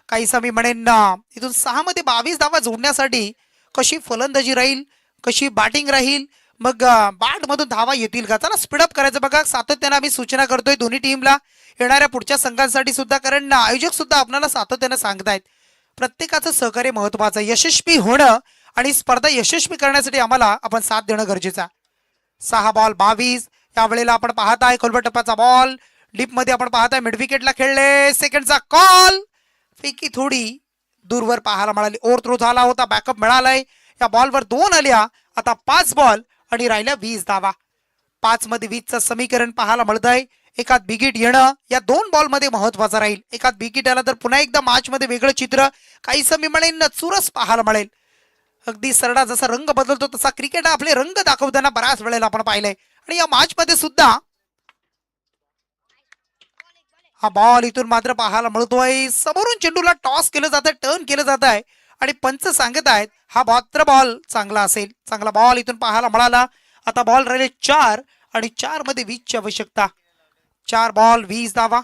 काहीसा मी म्हणेन इथून 6 मध्ये 22 धावा जोडण्यासाठी कशी फलंदाजी राहील, कशी बॅटिंग राहील, मग बॅट मधून धावा येतील का. चला स्पीडअप करायचं बघा. सातत्याने आम्ही सूचना करतोय दोन्ही टीमला, येणाऱ्या पुढच्या संघांसाठी सुद्धा, कारण आयोजक सुद्धा आपल्याला सातत्याने सांगतायत प्रत्येकाचं सहकार्य महत्वाचं. यशस्वी होणं आणि स्पर्धा यशस्वी करण्यासाठी आम्हाला आपण साथ देणं गरजेचं आहे. 6 बॉल 22 यावेळेला आपण पाहताय खोलवर टप्प्याचा बॉल डीप मध्ये आपण पाहताय मिड विकेटला खेळले. सेकंडचा कॉल, फेकी थोडी दूरवर पाहायला मिळाली. ओव्हर थ्रो झाला होता, बॅकअप मिळालाय. या बॉलवर 2 आल्या. आता 5 बॉल आणि राहिल्या 20 धावा. 5 मध्ये 20चं समीकरण पाहायला मिळतंय. एकात बिगिट येणं या 2 बॉल मध्ये महत्वाचं राहील. एकात बिगिट आला तर पुन्हा एकदा मॅच मध्ये वेगळं चित्र, काहीसं मी म्हणेन चुरस पाहायला मिळेल. अगदी सरडा जसा रंग बदलतो तसा क्रिकेट आपले रंग दाखवताना बऱ्याच वेळेला आपण पाहिलंय. आणि या मॅच मध्ये सुद्धा हा बॉल इथून मात्र पाहायला मिळतोय. समोरून चेंडूला टॉस केलं जात आहे, टर्न केलं जात आहे आणि पंच सांगत आहेत हा मात्र बॉल चांगला असेल. चांगला बॉल इथून पाहायला मिळाला. आता बॉल राहिले 4 आणि 4 मध्ये 20ची आवश्यकता. 4 बॉल 20 धावा.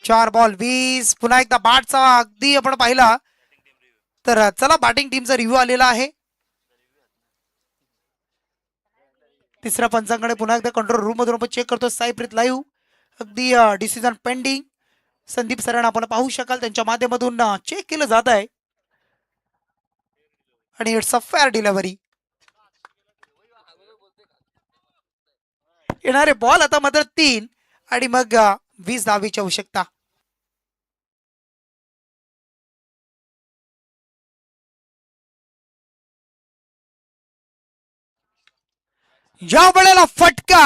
चार बॉल 20. पुन्हा एकदा बॅटचा अगदी आपण पाहिला तर चला बॅटिंग टीमचा रिव्ह्यू आलेला आहे. तिसऱ्या पंचांकडे पुन्हा एकदा कंट्रोल रूम मधून आपण चेक करतो. साईप्रीत लाईव्ह अगदी डिसिजन पेंडिंग. संदीप सरांना आपण पाहू शकाल त्यांच्या माध्यमातून चेक केलं जात आहे आणि इट्स अ फेअर डिलिव्हरी. येणारे बॉल आता मात्र 3 आणि मग 20 धावेची आवश्यकता. या वेळेला फटका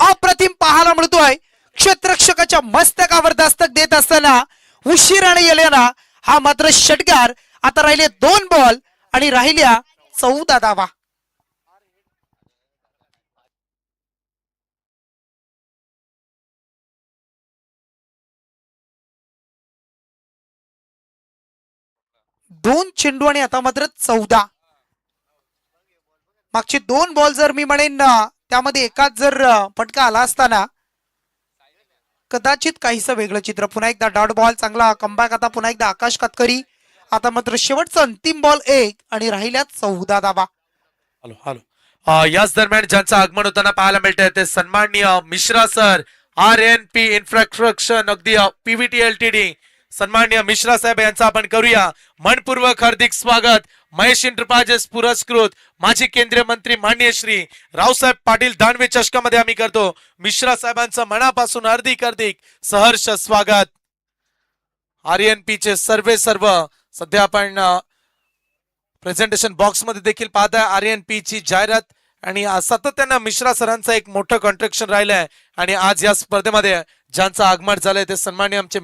अप्रतिम पाहायला मिळतोय. क्षेत्ररक्षकाच्या मस्तकावर दस्तक देत असताना उशिराने गेलेला हा मात्र षटकार. आता राहिले 2 बॉल आणि राहिल्या 14 धावा. दोन चेंडू आणि आता मात्र 14. मागचे 2 बॉल जर मी म्हणेन त्यामध्ये एकाच जर फटका आला असताना कदाचित काहीसं वेगळं चित्र. पुन्हा एकदा डॉट बॉल, चांगला कमबॅक. आता पुन्हा एकदा आकाश कातकरी. आता मात्र शेवटचा अंतिम बॉल 1 आणि राहिल्या 14 धावा. Hello hello. याच दरम्यान ज्यांचं आगमन होताना पाहायला मिळतंय ते सन्माननीय मिश्रा सर, RNP इन्फ्रास्ट्रक्चर अगदी PVT LTD. सन्माननीय मिश्रा साहेब यांचं आपण करूया मनपूर्वक हार्दिक स्वागत. महेश इंटरप्राइजेस पुरस्कृत माजी केंद्रीय मंत्री माननीय श्री रावसाहेब पाटील दानवे चषकामध्ये आम्ही करतो. मिश्रा साहेबांचं मनापासून हार्दिक हार्दिक सहर्ष स्वागत. RNP चे सर्व सध्या आपण प्रेझेंटेशन बॉक्स मध्ये देखील पाहताय RNP ची जाहिरात आणि सातत्यानं मिश्रा सरांचं एक मोठं कॉन्ट्रॅक्शन राहिलंय आणि आज या स्पर्धेमध्ये ज्यांचं आगमन झालंय ते सन्माननीय आमचे